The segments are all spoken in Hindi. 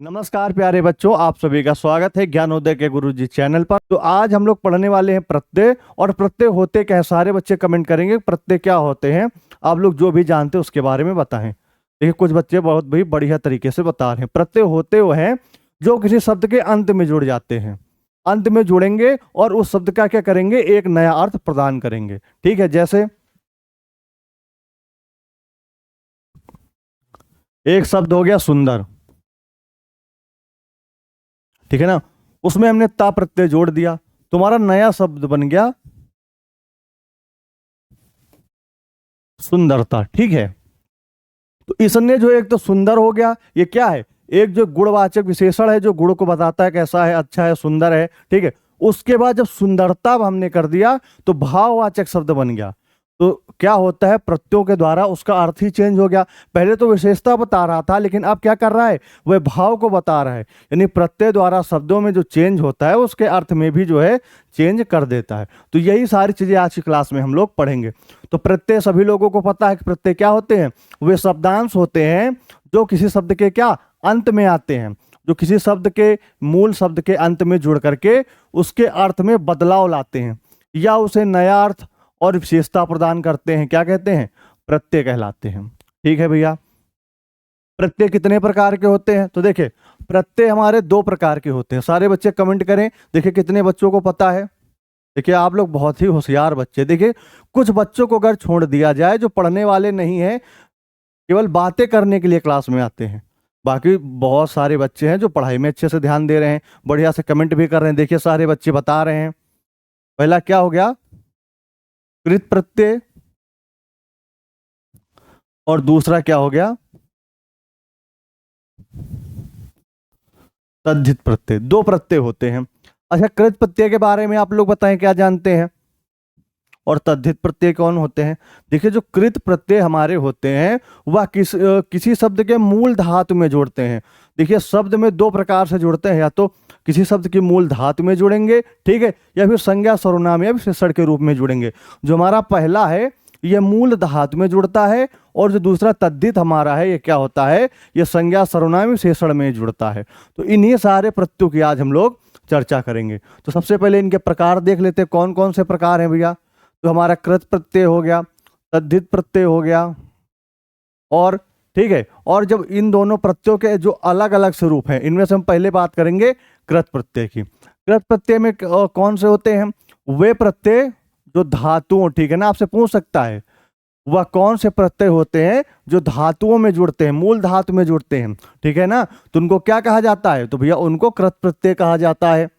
नमस्कार प्यारे बच्चों, आप सभी का स्वागत है ज्ञानोदय के गुरुजी चैनल पर। तो आज हम लोग पढ़ने वाले हैं प्रत्यय। और प्रत्यय होते क्या है, सारे बच्चे कमेंट करेंगे प्रत्यय क्या होते हैं। आप लोग जो भी जानते हैं उसके बारे में बताएं। देखिए कुछ बच्चे बहुत भी बढ़िया तरीके से बता रहे हैं। प्रत्यय होते वो हैं जो किसी शब्द के अंत में जुड़ जाते हैं, अंत में जुड़ेंगे और उस शब्द का क्या करेंगे, एक नया अर्थ प्रदान करेंगे। ठीक है, जैसे एक शब्द हो गया सुंदर, ठीक है ना, उसमें हमने ता प्रत्यय जोड़ दिया, तुम्हारा नया शब्द बन गया सुंदरता। ठीक है, तो इसने जो एक तो सुंदर हो गया, ये क्या है, एक जो गुणवाचक विशेषण है जो गुण को बताता है कैसा है, अच्छा है, सुंदर है। ठीक है, उसके बाद जब सुंदरता हमने कर दिया तो भाववाचक शब्द बन गया। तो क्या होता है, प्रत्ययों के द्वारा उसका अर्थ ही चेंज हो गया। पहले तो विशेषता बता रहा था, लेकिन अब क्या कर रहा है, वह भाव को बता रहा है। यानी प्रत्यय द्वारा शब्दों में जो चेंज होता है उसके अर्थ में भी जो है चेंज कर देता है। तो यही सारी चीजें आज की क्लास में हम लोग पढ़ेंगे। तो प्रत्यय सभी लोगों को पता है कि प्रत्यय क्या होते हैं, वे शब्दांश होते हैं जो किसी शब्द के क्या अंत में आते हैं, जो किसी शब्द के मूल शब्द के अंत में जुड़ करके उसके अर्थ में बदलाव लाते हैं या उसे नया अर्थ और विशेषता प्रदान करते हैं। क्या कहते हैं, प्रत्यय कहलाते हैं। ठीक है भैया, प्रत्यय कितने प्रकार के होते हैं, तो देखिए प्रत्यय हमारे दो प्रकार के होते हैं। सारे बच्चे कमेंट करें, देखिए कितने बच्चों को पता है। देखिए आप लोग बहुत ही होशियार बच्चे। देखिए कुछ बच्चों को अगर छोड़ दिया जाए जो पढ़ने वाले नहीं है, केवल बातें करने के लिए क्लास में आते हैं, बाकी बहुत सारे बच्चे हैं जो पढ़ाई में अच्छे से ध्यान दे रहे हैं, बढ़िया से कमेंट भी कर रहे हैं। देखिए सारे बच्चे बता रहे हैं। पहला क्या हो गया, कृत प्रत्यय, और दूसरा क्या हो गया, तद्धित प्रत्यय। दो प्रत्यय होते हैं। अच्छा, कृत प्रत्यय के बारे में आप लोग बताएं क्या जानते हैं, और तद्धित प्रत्यय कौन होते हैं। देखिए जो कृत प्रत्यय हमारे होते हैं वह किसी शब्द के मूल धातु में जोड़ते हैं। देखिए शब्द में दो प्रकार से जुड़ते हैं, या तो किसी शब्द की मूल धातु में जुड़ेंगे, ठीक है, या फिर संज्ञा सर्वनाम या विशेषण के रूप में जुड़ेंगे। जो हमारा पहला है यह मूल धातु में जुड़ता है, और जो दूसरा तद्धित हमारा है ये क्या होता है, ये संज्ञा सर्वनाम विशेषण में जुड़ता है। तो इन्हीं सारे प्रत्ययों की आज हम लोग चर्चा करेंगे। तो सबसे पहले इनके प्रकार देख लेते हैं, कौन कौन से प्रकार हैं भैया। तो हमारा कृत प्रत्यय हो गया, तद्धित प्रत्यय हो गया, और ठीक है, और जब इन दोनों प्रत्ययों के जो अलग अलग स्वरूप हैं इनमें से हम पहले बात करेंगे कृत प्रत्यय की। कृत प्रत्यय में कौन से होते हैं, वे प्रत्यय जो धातुओं, ठीक है ना, आपसे पूछ सकता है वह कौन से प्रत्यय होते हैं जो धातुओं में जुड़ते हैं, मूल धातु में जुड़ते हैं, ठीक है ना, तो उनको क्या कहा जाता है, तो भैया उनको कृत प्रत्यय कहा जाता है।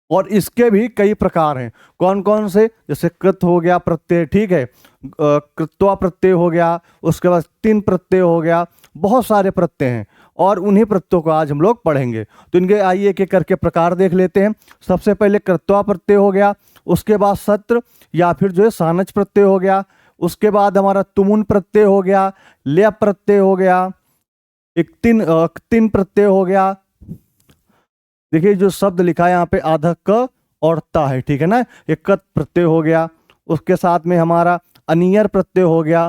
और इसके भी कई प्रकार हैं, कौन कौन से, जैसे कृत हो गया प्रत्यय, ठीक है, कृत्वा प्रत्यय हो गया, उसके बाद तीन प्रत्यय हो गया, बहुत सारे प्रत्यय हैं और उन्हीं प्रत्ययों को आज हम लोग पढ़ेंगे। तो इनके आइए एक एक करके प्रकार देख लेते हैं। सबसे पहले कृत्वा प्रत्यय हो गया, उसके बाद सत्र या फिर जो है सानच प्रत्यय हो गया, उसके बाद हमारा तुमुन प्रत्यय हो गया, लय प्रत्यय हो गया, एक तीन प्रत्यय हो गया। देखिए जो शब्द लिखा है यहाँ पे आधा क और ता है, ठीक है ना, ये कत प्रत्यय हो गया। उसके साथ में हमारा अनियर प्रत्यय हो गया।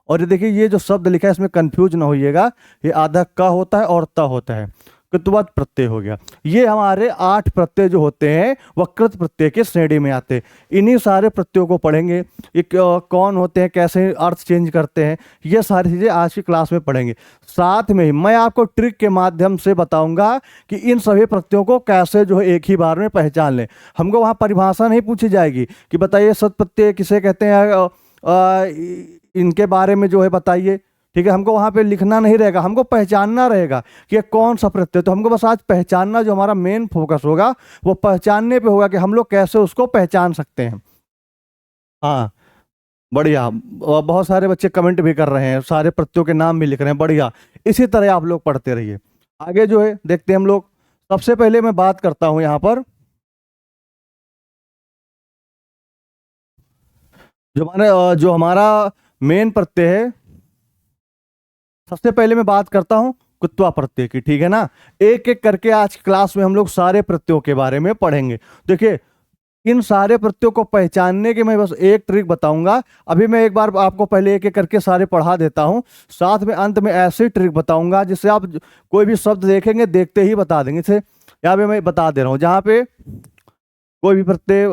और ये देखिए ये जो शब्द लिखा है इसमें कंफ्यूज ना होइएगा, ये आधा क होता है और ता होता है, कृतवत प्रत्यय हो गया। ये हमारे 8 प्रत्यय जो होते हैं वह कृत प्रत्यय के श्रेणी में आते हैं। इन्हीं सारे प्रत्ययों को पढ़ेंगे, ये कौन होते हैं, कैसे अर्थ चेंज करते हैं, ये सारी चीजें आज की क्लास में पढ़ेंगे। साथ में ही मैं आपको ट्रिक के माध्यम से बताऊंगा कि इन सभी प्रत्ययों को कैसे जो है एक ही बार में पहचान लें। हमको वहां परिभाषा नहीं पूछी जाएगी कि बताइए सत प्रत्यय किसे कहते हैं, इनके बारे में जो है बताइए, ठीक है, हमको वहां पे लिखना नहीं रहेगा, हमको पहचानना रहेगा कि ये कौन सा प्रत्यय। तो हमको बस आज पहचानना, जो हमारा मेन फोकस होगा वो पहचानने पे होगा कि हम लोग कैसे उसको पहचान सकते हैं। हाँ बढ़िया, बहुत सारे बच्चे कमेंट भी कर रहे हैं, सारे प्रत्ययों के नाम भी लिख रहे हैं, बढ़िया। इसी तरह आप लोग पढ़ते रहिए। आगे जो है देखते हैं हम लोग। सबसे पहले मैं बात करता हूं यहाँ पर जो हमारा मेन प्रत्यय है। सबसे पहले मैं बात करता हूं कुत्वा प्रत्यय की, ठीक है ना। एक एक करके आज की क्लास में हम लोग सारे प्रत्ययों के बारे में पढ़ेंगे। देखिए इन सारे प्रत्ययों को पहचानने के मैं बस एक ट्रिक बताऊंगा। अभी मैं एक बार आपको पहले एक एक करके सारे पढ़ा देता हूं, साथ में अंत में ऐसी ट्रिक बताऊंगा जिससे आप कोई भी शब्द देखेंगे देखते ही बता देंगे। इसे यहाँ पे मैं बता दे रहा हूँ, जहाँ पे कोई भी प्रत्यय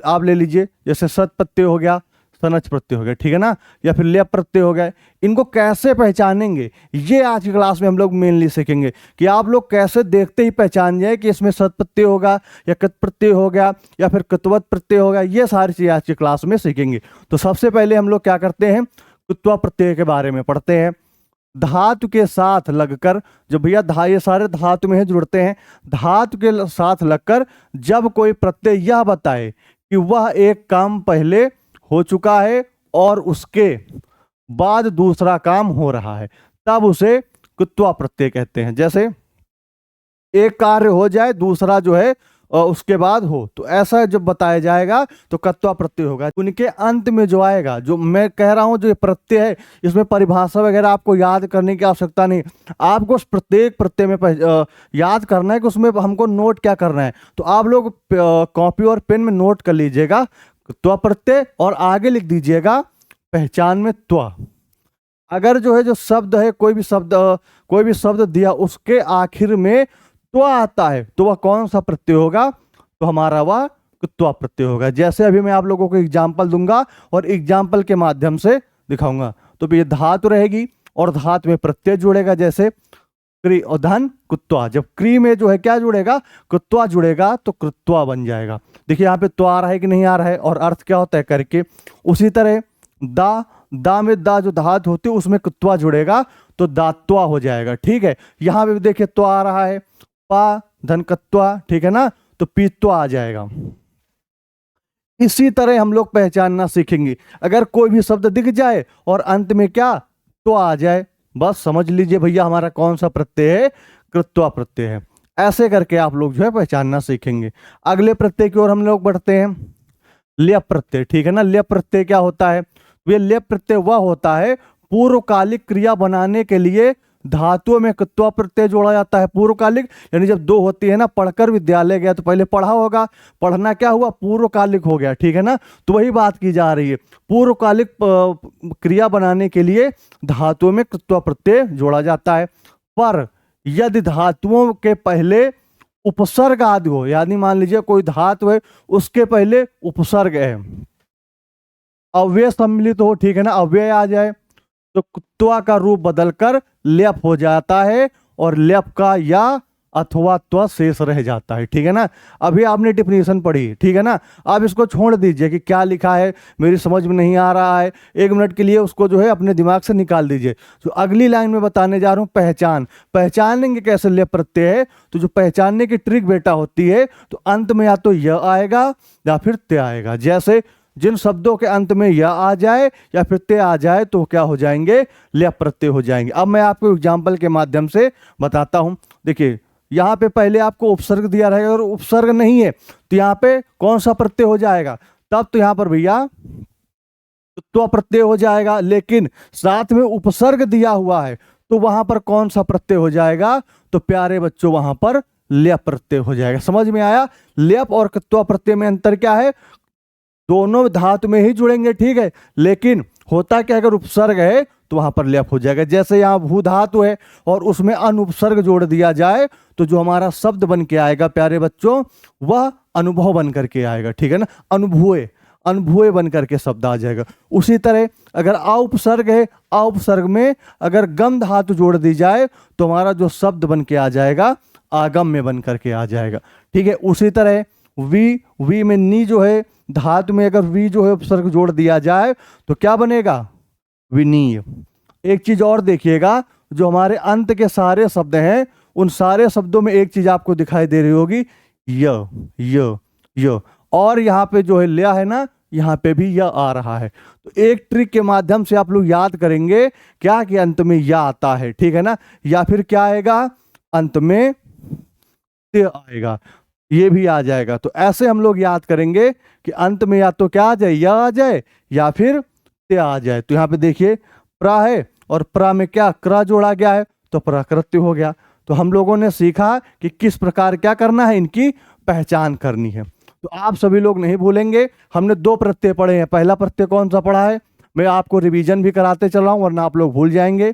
आप ले लीजिए, जैसे सत प्रत्यय हो गया, सनच प्रत्यय हो गया, ठीक है ना, या फिर ल्यप प्रत्यय हो गया, इनको कैसे पहचानेंगे ये आज की क्लास में हम लोग मेनली सीखेंगे कि आप लोग कैसे देखते ही पहचान जाए कि इसमें सत प्रत्यय होगा या कत प्रत्यय हो गया या फिर कतवत प्रत्यय होगा। ये सारी चीजें आज की क्लास में सीखेंगे। तो सबसे पहले हम लोग क्या करते हैं, कुत्वा प्रत्यय के बारे में पढ़ते हैं। धातु के साथ लगकर, जब भैया ये सारे धातु में ही जुड़ते हैं, धातु के साथ लगकर जब कोई प्रत्यय यह बताए कि वह एक काम पहले हो चुका है और उसके बाद दूसरा काम हो रहा है, तब उसे कुत्वा प्रत्यय कहते हैं। जैसे एक कार्य हो जाए दूसरा जो है उसके बाद हो, तो ऐसा जब बताया जाएगा तो कत्वा प्रत्यय होगा। उनके अंत में जो आएगा, जो मैं कह रहा हूं जो ये प्रत्यय है, इसमें परिभाषा वगैरह आपको याद करने की आवश्यकता नहीं, आपको उस प्रत्येक प्रत्यय में याद करना है कि उसमें हमको नोट क्या करना है। तो आप लोग कॉपी और पेन में नोट कर लीजिएगा त्वा प्रत्यय और आगे लिख दीजिएगा पहचान में त्वा। अगर जो है जो शब्द है, कोई भी शब्द दिया उसके आखिर में त्वा आता है तो वह कौन सा प्रत्यय होगा, तो हमारा वह त्वा प्रत्यय होगा। जैसे अभी मैं आप लोगों को एग्जाम्पल दूंगा और एग्जाम्पल के माध्यम से दिखाऊंगा। तो ये धातु रहेगी और धातु में प्रत्यय जुड़ेगा, जैसे क्री और धन कुत्वा। जब क्री में जो है क्या जुड़ेगा, कुत्वा जुड़ेगा तो कृत्वा बन जाएगा। देखिए यहाँ पे त्वा आ रहा है कि नहीं आ रहा है, और अर्थ क्या होता है करके। उसी तरह दा में दा जो धातु होती है उसमें कुत्वा जुड़ेगा तो दात्वा हो जाएगा, ठीक है। यहाँ पे भी देखिए त्वा आ रहा है, पा धन कत्वा, ठीक है ना, तो पीत्वा आ जाएगा। इसी तरह हम लोग पहचानना सीखेंगे। अगर कोई भी शब्द दिख जाए और अंत में क्या त्वा आ जाए, बस समझ लीजिए भैया हमारा कौन सा प्रत्यय है, कृत्वा प्रत्यय है। ऐसे करके आप लोग जो है पहचानना सीखेंगे। अगले प्रत्यय की ओर हम लोग बढ़ते हैं, ल्यप प्रत्यय, ठीक है ना। ल्यप प्रत्यय क्या होता है, ये ल्यप प्रत्यय वह होता है पूर्वकालिक क्रिया बनाने के लिए धातुओं में कुत्वा प्रत्यय जोड़ा जाता है। पूर्वकालिक यानी जब दो होती है ना, पढ़कर विद्यालय गया तो पहले पढ़ा होगा, पढ़ना क्या हुआ, पूर्वकालिक हो गया, ठीक है ना। तो वही बात की जा रही है, पूर्वकालिक क्रिया बनाने के लिए धातुओं में कुत्वा प्रत्यय जोड़ा जाता है। पर यदि धातुओं के पहले उपसर्ग आदि हो, यानी मान लीजिए कोई धातु है उसके पहले उपसर्ग है, अव्यय सम्मिलित हो, ठीक है ना, अव्यय आ जाए तो कुत्वा का रूप बदलकर ल्यप हो जाता है और ल्यप का या अथवा त्व शेष रह जाता है, ठीक है ना। अभी आपने डिफिनीशन पढ़ी, ठीक है ना, आप इसको छोड़ दीजिए कि क्या लिखा है मेरी समझ में नहीं आ रहा है, एक मिनट के लिए उसको जो है अपने दिमाग से निकाल दीजिए। तो अगली लाइन में बताने जा रहा हूँ पहचानेंगे कैसे ल्यप प्रत्यय है। तो जो पहचानने की ट्रिक बेटा होती है, तो अंत में या तो य आएगा या फिर ते आएगा। जैसे जिन शब्दों के अंत में या आ जाए या फिर ते आ जाए तो क्या हो जाएंगे, ल्यप प्रत्यय हो जाएंगे। अब मैं आपको एग्जाम्पल के माध्यम से बताता हूं। देखिए यहाँ पे पहले आपको उपसर्ग दिया रहेगा, और उपसर्ग नहीं है तो यहाँ पे कौन सा प्रत्यय हो जाएगा, तब तो यहाँ पर भैया त्वा प्रत्यय हो जाएगा। लेकिन साथ में उपसर्ग दिया हुआ है तो वहां पर कौन सा प्रत्यय हो जाएगा, तो प्यारे बच्चों वहां पर ल्यप प्रत्यय हो जाएगा। समझ में आया, ल्यप और त्वा प्रत्यय में अंतर क्या है, दोनों धातु में ही जुड़ेंगे, ठीक है, लेकिन होता क्या, अगर उपसर्ग है तो वहां पर ल्यप हो जाएगा। जैसे यहाँ भू धातु है और उसमें अनुपसर्ग जोड़ दिया जाए तो जो हमारा शब्द बन के आएगा प्यारे बच्चों, वह अनुभव बन करके आएगा, ठीक है ना, अनुभूय बन करके शब्द आ जाएगा। उसी तरह अगर औपसर्ग है, औपसर्ग में अगर गम धातु जोड़ दी जाए तो हमारा जो शब्द बन के आ जाएगा आगम में बन करके आ जाएगा, ठीक है। उसी तरह वी में नी जो है धातु में अगर वी जो है उपसर्ग जोड़ दिया जाए तो क्या बनेगा, विनीय। एक चीज और देखिएगा, जो हमारे अंत के सारे शब्द हैं उन सारे शब्दों में एक चीज आपको दिखाई दे रही होगी, य। और यहाँ पे जो है ल्या है ना, यहाँ पे भी यह आ रहा है। तो एक ट्रिक के माध्यम से आप लोग याद करेंगे क्या कि अंत में या आता है, ठीक है ना, या फिर क्या आएगा, अंत में ते आएगा, ये भी आ जाएगा। तो ऐसे हम लोग याद करेंगे कि अंत में या तो क्या आ जाए, या आ जाए या फिर ते आ जाए। तो यहाँ पे देखिए प्रा है और प्रा में क्या क्रा जोड़ा गया है तो प्राकृत्य हो गया। तो हम लोगों ने सीखा कि किस प्रकार क्या करना है, इनकी पहचान करनी है। तो आप सभी लोग नहीं भूलेंगे। हमने 2 प्रत्यय पढ़े हैं। पहला प्रत्यय कौन सा पढ़ा है, मैं आपको रिवीजन भी कराते चल रहा हूं वरना आप लोग भूल जाएंगे।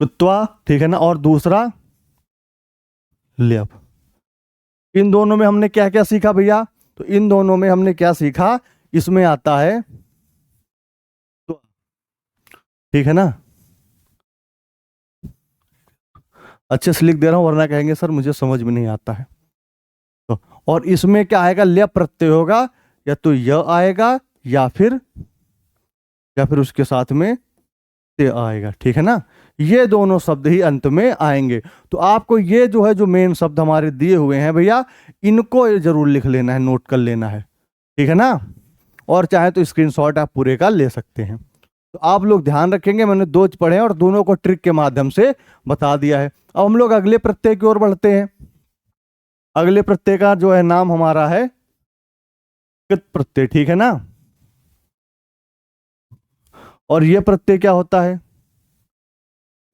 कुत्वा, ठीक है ना, और दूसरा ल्यप। इन दोनों में हमने क्या क्या सीखा भैया, तो इन दोनों में हमने क्या सीखा, इसमें आता है तो, ठीक है ना, अच्छे से लिख दे रहा हूं वरना कहेंगे सर मुझे समझ में नहीं आता है। तो और इसमें क्या आएगा, ल्यप प्रत्यय होगा, या तो य आएगा या फिर उसके साथ में ते आएगा, ठीक है ना। ये दोनों शब्द ही अंत में आएंगे। तो आपको ये जो है, जो मेन शब्द हमारे दिए हुए हैं भैया, इनको ये जरूर लिख लेना है, नोट कर लेना है, ठीक है ना। और चाहे तो स्क्रीनशॉट आप पूरे का ले सकते हैं। तो आप लोग ध्यान रखेंगे, मैंने 2 पढ़े हैं और दोनों को ट्रिक के माध्यम से बता दिया है। अब हम लोग अगले प्रत्यय की ओर बढ़ते हैं। अगले प्रत्यय का जो है नाम हमारा है कृत प्रत्यय, ठीक है ना। और यह प्रत्यय क्या होता है,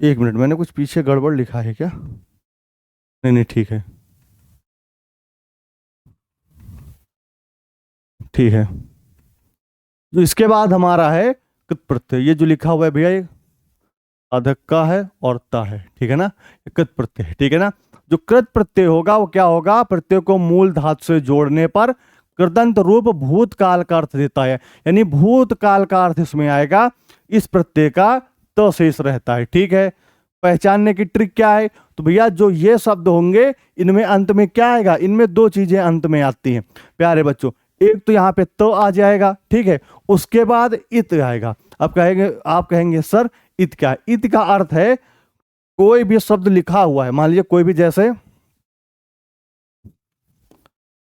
1 मिनट, मैंने कुछ पीछे गड़बड़ लिखा है क्या, नहीं नहीं ठीक है, ठीक है। तो इसके बाद हमारा है कृत प्रत्यय। ये जो लिखा हुआ है भैया, ये अधक का है और ता है, ठीक है ना, कृत प्रत्यय, ठीक है ना। जो कृत प्रत्यय होगा वो क्या होगा, प्रत्यय को मूल धातु से जोड़ने पर कृदंत रूप भूतकाल का अर्थ देता है, यानी भूतकाल का अर्थ इसमें आएगा। इस प्रत्यय का तो शेष रहता है, ठीक है। पहचानने की ट्रिक क्या है, तो भैया जो ये शब्द होंगे इनमें अंत में क्या आएगा, इनमें 2 चीजें अंत में आती हैं प्यारे बच्चों। एक तो यहाँ पे तो आ जाएगा, ठीक है, उसके बाद इत आएगा। अब आप कहेंगे सर इत क्या है, इत का अर्थ है कोई भी शब्द लिखा हुआ है, मान लीजिए कोई भी जैसे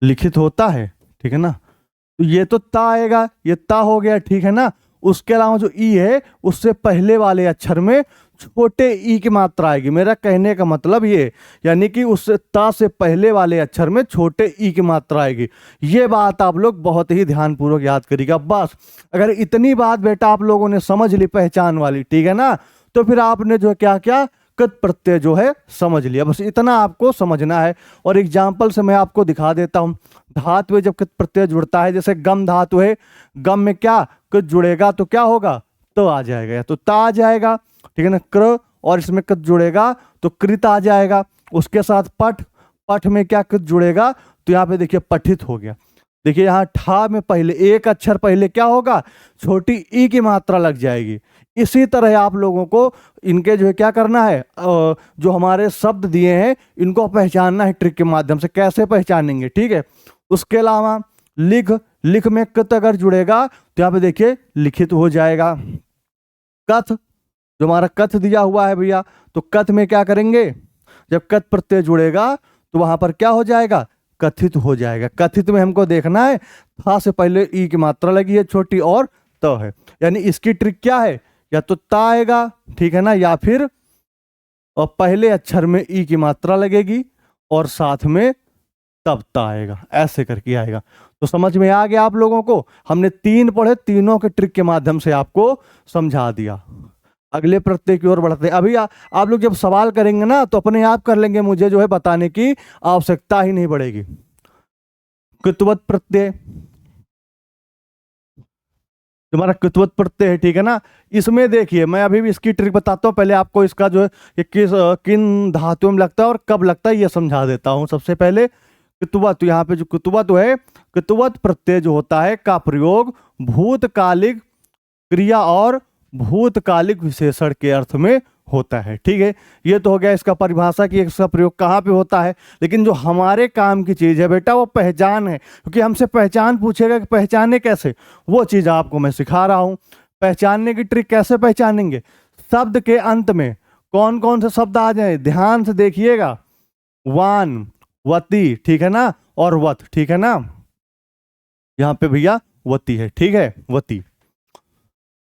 लिखित होता है, ठीक है ना, तो ये तो ता आएगा, ये ता हो गया, ठीक है ना। उसके अलावा जो ई है उससे पहले वाले अक्षर में छोटे ई की मात्रा आएगी। मेरा कहने का मतलब ये, यानी कि उस ता से पहले वाले अक्षर में छोटे ई की मात्रा आएगी। ये बात आप लोग बहुत ही ध्यानपूर्वक याद करिएगा। बस अगर इतनी बात बेटा आप लोगों ने समझ ली पहचान वाली, ठीक है ना, तो फिर आपने जो क्या क्या कृत प्रत्यय जो है समझ लिया। बस इतना आपको समझना है। और एग्जाम्पल से मैं आपको दिखा देता हूं। धातु में जब कृत प्रत्यय जुड़ता है, जैसे गम धातु है, गम में क्या कृत जुड़ेगा तो क्या होगा, तो आ जाएगा, या तो ता आ जाएगा, ठीक है ना, क्र, और इसमें कृत जुड़ेगा तो कृत आ जाएगा। उसके साथ पठ, पठ में क्या कृत जुड़ेगा, तो यहाँ पे देखिए पठित हो गया। देखिए यहाँ ठा में पहले एक अक्षर पहले क्या होगा, छोटी ई की मात्रा लग जाएगी। इसी तरह आप लोगों को इनके जो है क्या करना है, जो हमारे शब्द दिए हैं इनको पहचानना है ट्रिक के माध्यम से। कैसे पहचानेंगे, ठीक है। उसके अलावा लिख, लिख में कृत अगर जुड़ेगा तो यहाँ पे देखिए लिखित हो जाएगा। कथ, जो हमारा कथ दिया हुआ है भैया, तो कथ में क्या करेंगे, जब कथ प्रत्यय जुड़ेगा तो वहां पर क्या हो जाएगा, कथित हो जाएगा। कथित में हमको देखना है था से पहले ई की मात्रा लगी है छोटी और त है, यानी इसकी ट्रिक क्या है, या तो ता आएगा, ठीक है ना, या फिर और पहले अक्षर में ई की मात्रा लगेगी और साथ में तब ता आएगा, ऐसे करके आएगा। तो समझ में आ गया आप लोगों को। हमने 3 पढ़े, तीनों के ट्रिक के माध्यम से आपको समझा दिया। अगले प्रत्यय की ओर बढ़ते हैं। अभी आप लोग जब सवाल करेंगे ना तो अपने आप कर लेंगे, मुझे जो है बताने की आवश्यकता ही नहीं पड़ेगी। कृतवत प्रत्यय, तुम्हारा कृतवत प्रत्यय है, ठीक है ना। इसमें देखिए मैं अभी भी इसकी ट्रिक बताता हूँ, पहले आपको इसका जो है ये किन धातुओं में लगता है और कब लगता है ये समझा देता हूँ। सबसे पहले कृतवत, यहाँ पे जो कृतवत है, कृतवत प्रत्यय जो होता है का प्रयोग भूतकालिक क्रिया और भूतकालिक विशेषण के अर्थ में होता है, ठीक है। ये तो हो गया इसका परिभाषा कि इसका प्रयोग कहाँ पे होता है। लेकिन जो हमारे काम की चीज है बेटा वो पहचान है, क्योंकि हमसे पहचान पूछेगा कि पहचाने कैसे, वो चीज आपको मैं सिखा रहा हूं। पहचानने की ट्रिक कैसे पहचानेंगे, शब्द के अंत में कौन कौन से शब्द आ जाए, ध्यान से देखिएगा। वान, वती, ठीक है ना, और वत, ठीक है ना। यहाँ पे भैया वती है, ठीक है, वती।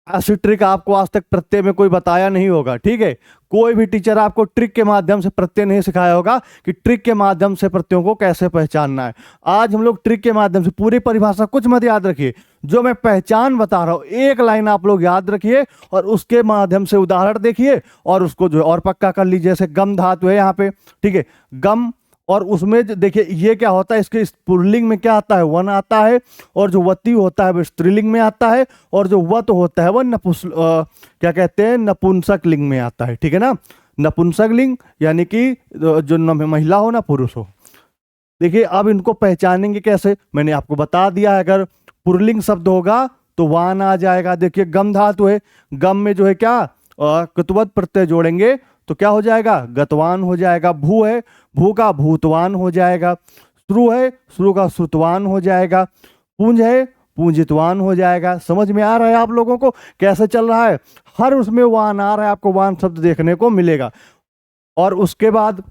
ऐसी ट्रिक आपको आज तक प्रत्यय में कोई बताया नहीं होगा, ठीक है। कोई भी टीचर आपको ट्रिक के माध्यम से प्रत्यय नहीं सिखाया होगा कि ट्रिक के माध्यम से प्रत्ययों को कैसे पहचानना है। आज हम लोग ट्रिक के माध्यम से, पूरी परिभाषा कुछ मत याद रखिए, जो मैं पहचान बता रहा हूं एक लाइन आप लोग याद रखिए और उसके माध्यम से उदाहरण देखिए और उसको जो और पक्का कर लीजिए। जैसे गम धातु है यहाँ पे, ठीक है, गम और उसमें देखिए ये क्या होता है, इसके पुल्लिंग में क्या आता है, वन आता है, और जो वती होता है वो स्त्रीलिंग में आता है, और जो वत होता है वो क्या कहते हैं, नपुंसक लिंग में आता है। ठीक है ना, नपुंसक लिंग यानी कि जो महिला हो ना पुरुष हो। देखिए अब इनको पहचानेंगे कैसे, मैंने आपको बता दिया है। अगर पुल्लिंग शब्द होगा तो वान आ जाएगा। देखिए गम धातु है, गम में जो है क्या कुतवत प्रत्यय जोड़ेंगे तो क्या हो जाएगा, गतवान हो जाएगा। भू है, भू का भूतवान हो जाएगा। श्रु है, श्रु का श्रुतवान हो जाएगा। पूंज है, पूंजितवान हो जाएगा। समझ में आ रहा है आप लोगों को कैसे चल रहा है, हर उसमें वान आ रहा है, आपको वान शब्द देखने को मिलेगा। और उसके बाद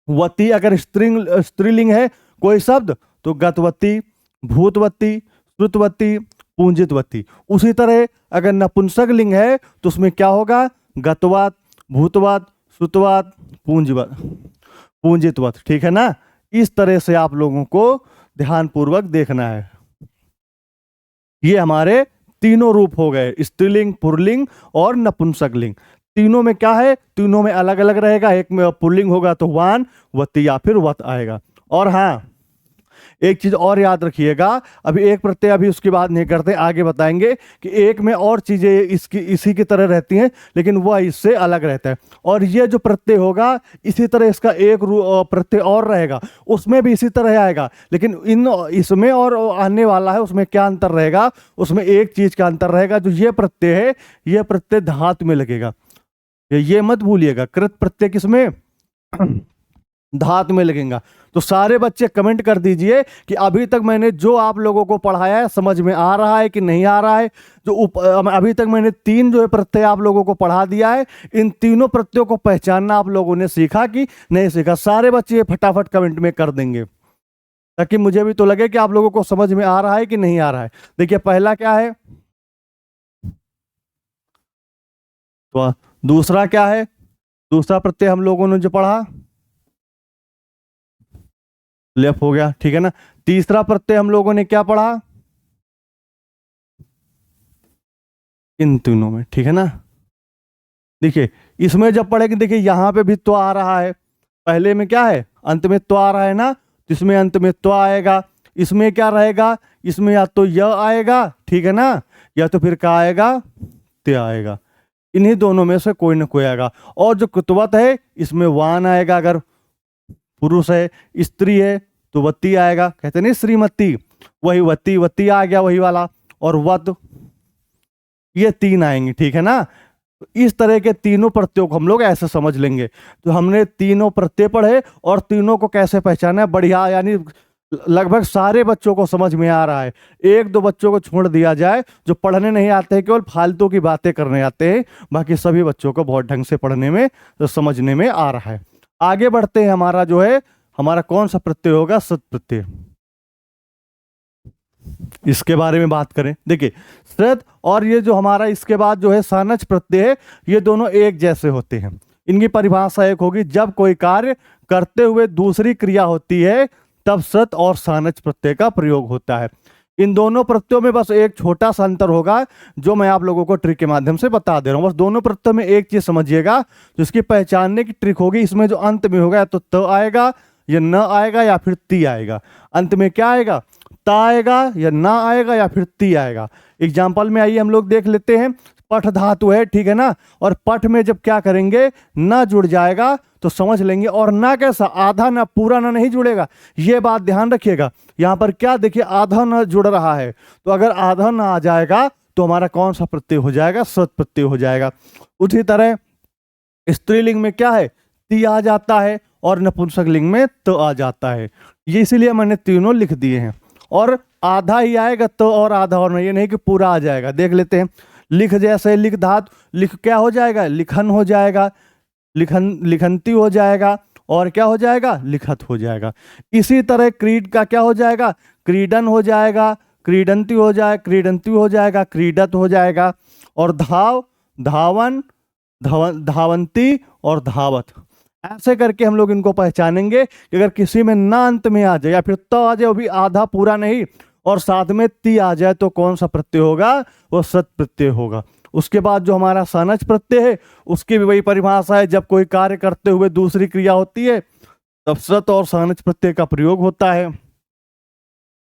वती, अगर स्त्रीलिंग है कोई शब्द तो गतवती, भूतवती, श्रुतवती, पूंजितवती। उसी तरह अगर नपुंसक लिंग है तो उसमें क्या होगा, गतवत, भूतवत, श्रुतवत, पूंजवत, पूंजितवत। ठीक है ना, इस तरह से आप लोगों को ध्यानपूर्वक देखना है। ये हमारे तीनों रूप हो गए, स्त्रीलिंग, पुल्लिंग और नपुंसक लिंग। तीनों में क्या है, तीनों में अलग अलग रहेगा। एक में पुल्लिंग होगा तो वान, वती या फिर वत आएगा। और हाँ एक चीज और याद रखिएगा, अभी एक प्रत्यय अभी उसकी बात नहीं करते, आगे बताएंगे कि एक में और चीजें इसकी इसी की तरह रहती हैं लेकिन वह इससे अलग रहता है। और ये जो प्रत्यय होगा इसी तरह इसका एक प्रत्यय और रहेगा, उसमें भी इसी तरह आएगा। लेकिन इसमें और आने वाला है उसमें क्या अंतर रहेगा, उसमें एक चीज का अंतर रहेगा, जो ये प्रत्यय है ये प्रत्यय धातु में लगेगा। ये मत भूलिएगा, कृत प्रत्यय किसमें, धातु में लगेगा। तो सारे बच्चे कमेंट कर दीजिए कि अभी तक मैंने जो आप लोगों को पढ़ाया है समझ में आ रहा है कि नहीं आ रहा है। जो अभी तक मैंने तीन जो है प्रत्यय आप लोगों को पढ़ा दिया है, इन तीनों प्रत्ययों को पहचानना आप लोगों ने सीखा कि नहीं सीखा। सारे बच्चे फटाफट कमेंट में कर देंगे ताकि मुझे भी तो लगे कि आप लोगों को समझ में आ रहा है कि नहीं आ रहा है। देखिए पहला क्या है, तो दूसरा क्या है, दूसरा प्रत्यय हम लोगों ने जो पढ़ा लेफ्ट हो गया। ठीक है ना, तीसरा प्रत्यय हम लोगों ने क्या पढ़ा, इन तीनों में। ठीक है ना, देखिए इसमें जब पढ़ेंगे देखिए यहां पे भी तो आ रहा है, पहले में क्या है अंत में तो आ रहा है ना, तो इसमें अंत में तो आएगा। इसमें क्या रहेगा, इसमें या तो य आएगा, ठीक है ना, या तो फिर क्या आएगा, ते आएगा। इन्हीं दोनों में से कोई ना कोई आएगा। और जो कुतवत है इसमें वान आएगा, अगर पुरुष है, स्त्री है तो वती आएगा, कहते नहीं श्रीमती, वही वती, वती आ गया वही वाला। और वत, ये तीन आएंगे। ठीक है ना, इस तरह के तीनों प्रत्ययों को हम लोग ऐसे समझ लेंगे। तो हमने तीनों प्रत्यय पढ़े और तीनों को कैसे पहचाना है, बढ़िया, यानी लगभग सारे बच्चों को समझ में आ रहा है। एक दो बच्चों को छोड़ दिया जाए जो पढ़ने नहीं आते हैं, केवल फालतू की बातें करने आते हैं, बाकी सभी बच्चों को बहुत ढंग से पढ़ने में तो समझने में आ रहा है। आगे बढ़ते हैं, हमारा जो है हमारा कौन सा प्रत्यय होगा, सत प्रत्यय। इसके बारे में बात करें, देखिए सत और ये जो हमारा इसके बाद जो है सानच प्रत्यय है, ये दोनों एक जैसे होते हैं। इनकी परिभाषा एक होगी, जब कोई कार्य करते हुए दूसरी क्रिया होती है तब सत और सानच प्रत्यय का प्रयोग होता है। इन दोनों प्रत्ययों में बस एक छोटा सा अंतर होगा जो मैं आप लोगों को ट्रिक के माध्यम से बता दे रहा हूं। बस दोनों प्रत्ययों में एक चीज समझिएगा, तो इसकी पहचानने की ट्रिक होगी, इसमें जो अंत में होगा या तो त आएगा या न आएगा या फिर ती आएगा। अंत में क्या आएगा, ता आएगा या ना आएगा या फिर ती आएगा। एग्जाम्पल में आइए हम लोग देख लेते हैं। पठ धातु है, ठीक है ना, और पठ में जब क्या करेंगे, ना जुड़ जाएगा तो समझ लेंगे। और ना कैसा, आधा ना, पूरा ना नहीं जुड़ेगा, ये बात ध्यान रखिएगा। यहां पर क्या देखिए, आधा ना जुड़ रहा है, तो अगर आधा ना आ जाएगा तो हमारा कौन सा प्रत्यय हो जाएगा, सत प्रत्यय हो जाएगा। उसी तरह स्त्रीलिंग में क्या है, ती आ जाता है, और नपुंसक लिंग में तो आ जाता है। ये इसीलिए मैंने तीनों लिख दिए हैं। और आधा ही आएगा तो, और आधा और नहीं, ये नहीं कि पूरा आ जाएगा। देख लेते हैं, लिख जैसे लिख धातु, लिख क्या हो जाएगा, लिखन हो जाएगा, लिखन लिखंती हो जाएगा, और क्या हो जाएगा, लिखत हो जाएगा। इसी तरह क्रीड का क्या हो जाएगा, क्रीडन हो जाएगा, क्रीडंती हो जाएगा, क्रीडंती हो जाएगा, क्रीडत हो जाएगा। और धाव, धावन, धावंती और धावत। ऐसे करके हम लोग इनको पहचानेंगे कि अगर किसी में ना अंत में आ जाए या फिर तो आ जाए, वो भी आधा पूरा नहीं, और साथ में ती आ जाए, तो कौन सा प्रत्यय होगा, वो सत प्रत्यय होगा। उसके बाद जो हमारा सानच प्रत्यय है उसकी भी वही परिभाषा है, जब कोई कार्य करते हुए दूसरी क्रिया होती है तब सत और सानच प्रत्यय का प्रयोग होता है।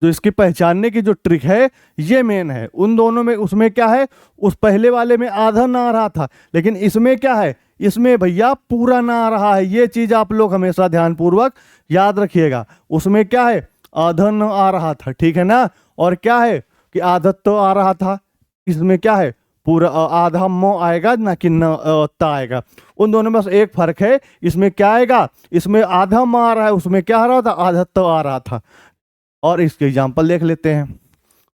तो इसकी पहचानने की जो ट्रिक है ये मेन है। उन दोनों में, उसमें क्या है, उस पहले वाले में आधा ना आ रहा था, लेकिन इसमें क्या है, इसमें भैया पूरा ना आ रहा है। ये चीज आप लोग हमेशा ध्यानपूर्वक याद रखिएगा। उसमें क्या है, आधा न आ रहा था, ठीक है ना। और क्या है कि आधा तो आ रहा था, इसमें क्या है, पूरा आधा म आएगा ना कि न ता आएगा। उन दोनों में बस एक फर्क है, इसमें क्या आएगा, इसमें आधा म आ रहा है, उसमें क्या आ रहा था, आधा तो आ रहा था। और इसके एग्जाम्पल देख लेते हैं।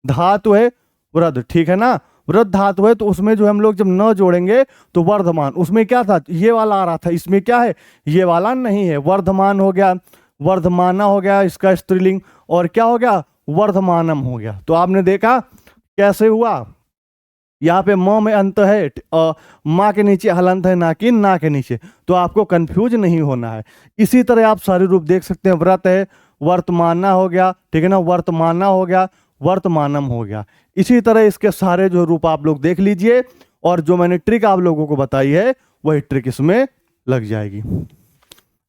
धातु है वृद्ध, ठीक है ना। वृद्ध धातु है तो उसमें जो हम लोग जब न जोड़ेंगे तो वर्धमान, उसमें क्या था, ये वाला आ रहा था, इसमें क्या है, ये वाला नहीं है। वर्धमान हो गया, वर्धमाना हो गया इसका स्त्रीलिंग, और क्या हो गया, वर्धमानम हो गया। तो आपने देखा कैसे हुआ, यहाँ पे म में अंत है, माँ के नीचे हलंत है, ना कि ना के नीचे। तो आपको कंफ्यूज नहीं होना है। इसी तरह आप सारे रूप देख सकते हैं। व्रत है, वर्तमाना हो गया, ठीक है ना, वर्तमाना हो गया, वर्तमानम हो गया। इसी तरह इसके सारे जो रूप आप लोग देख लीजिए, और जो मैंने ट्रिक आप लोगों को बताई है वही ट्रिक इसमें लग जाएगी।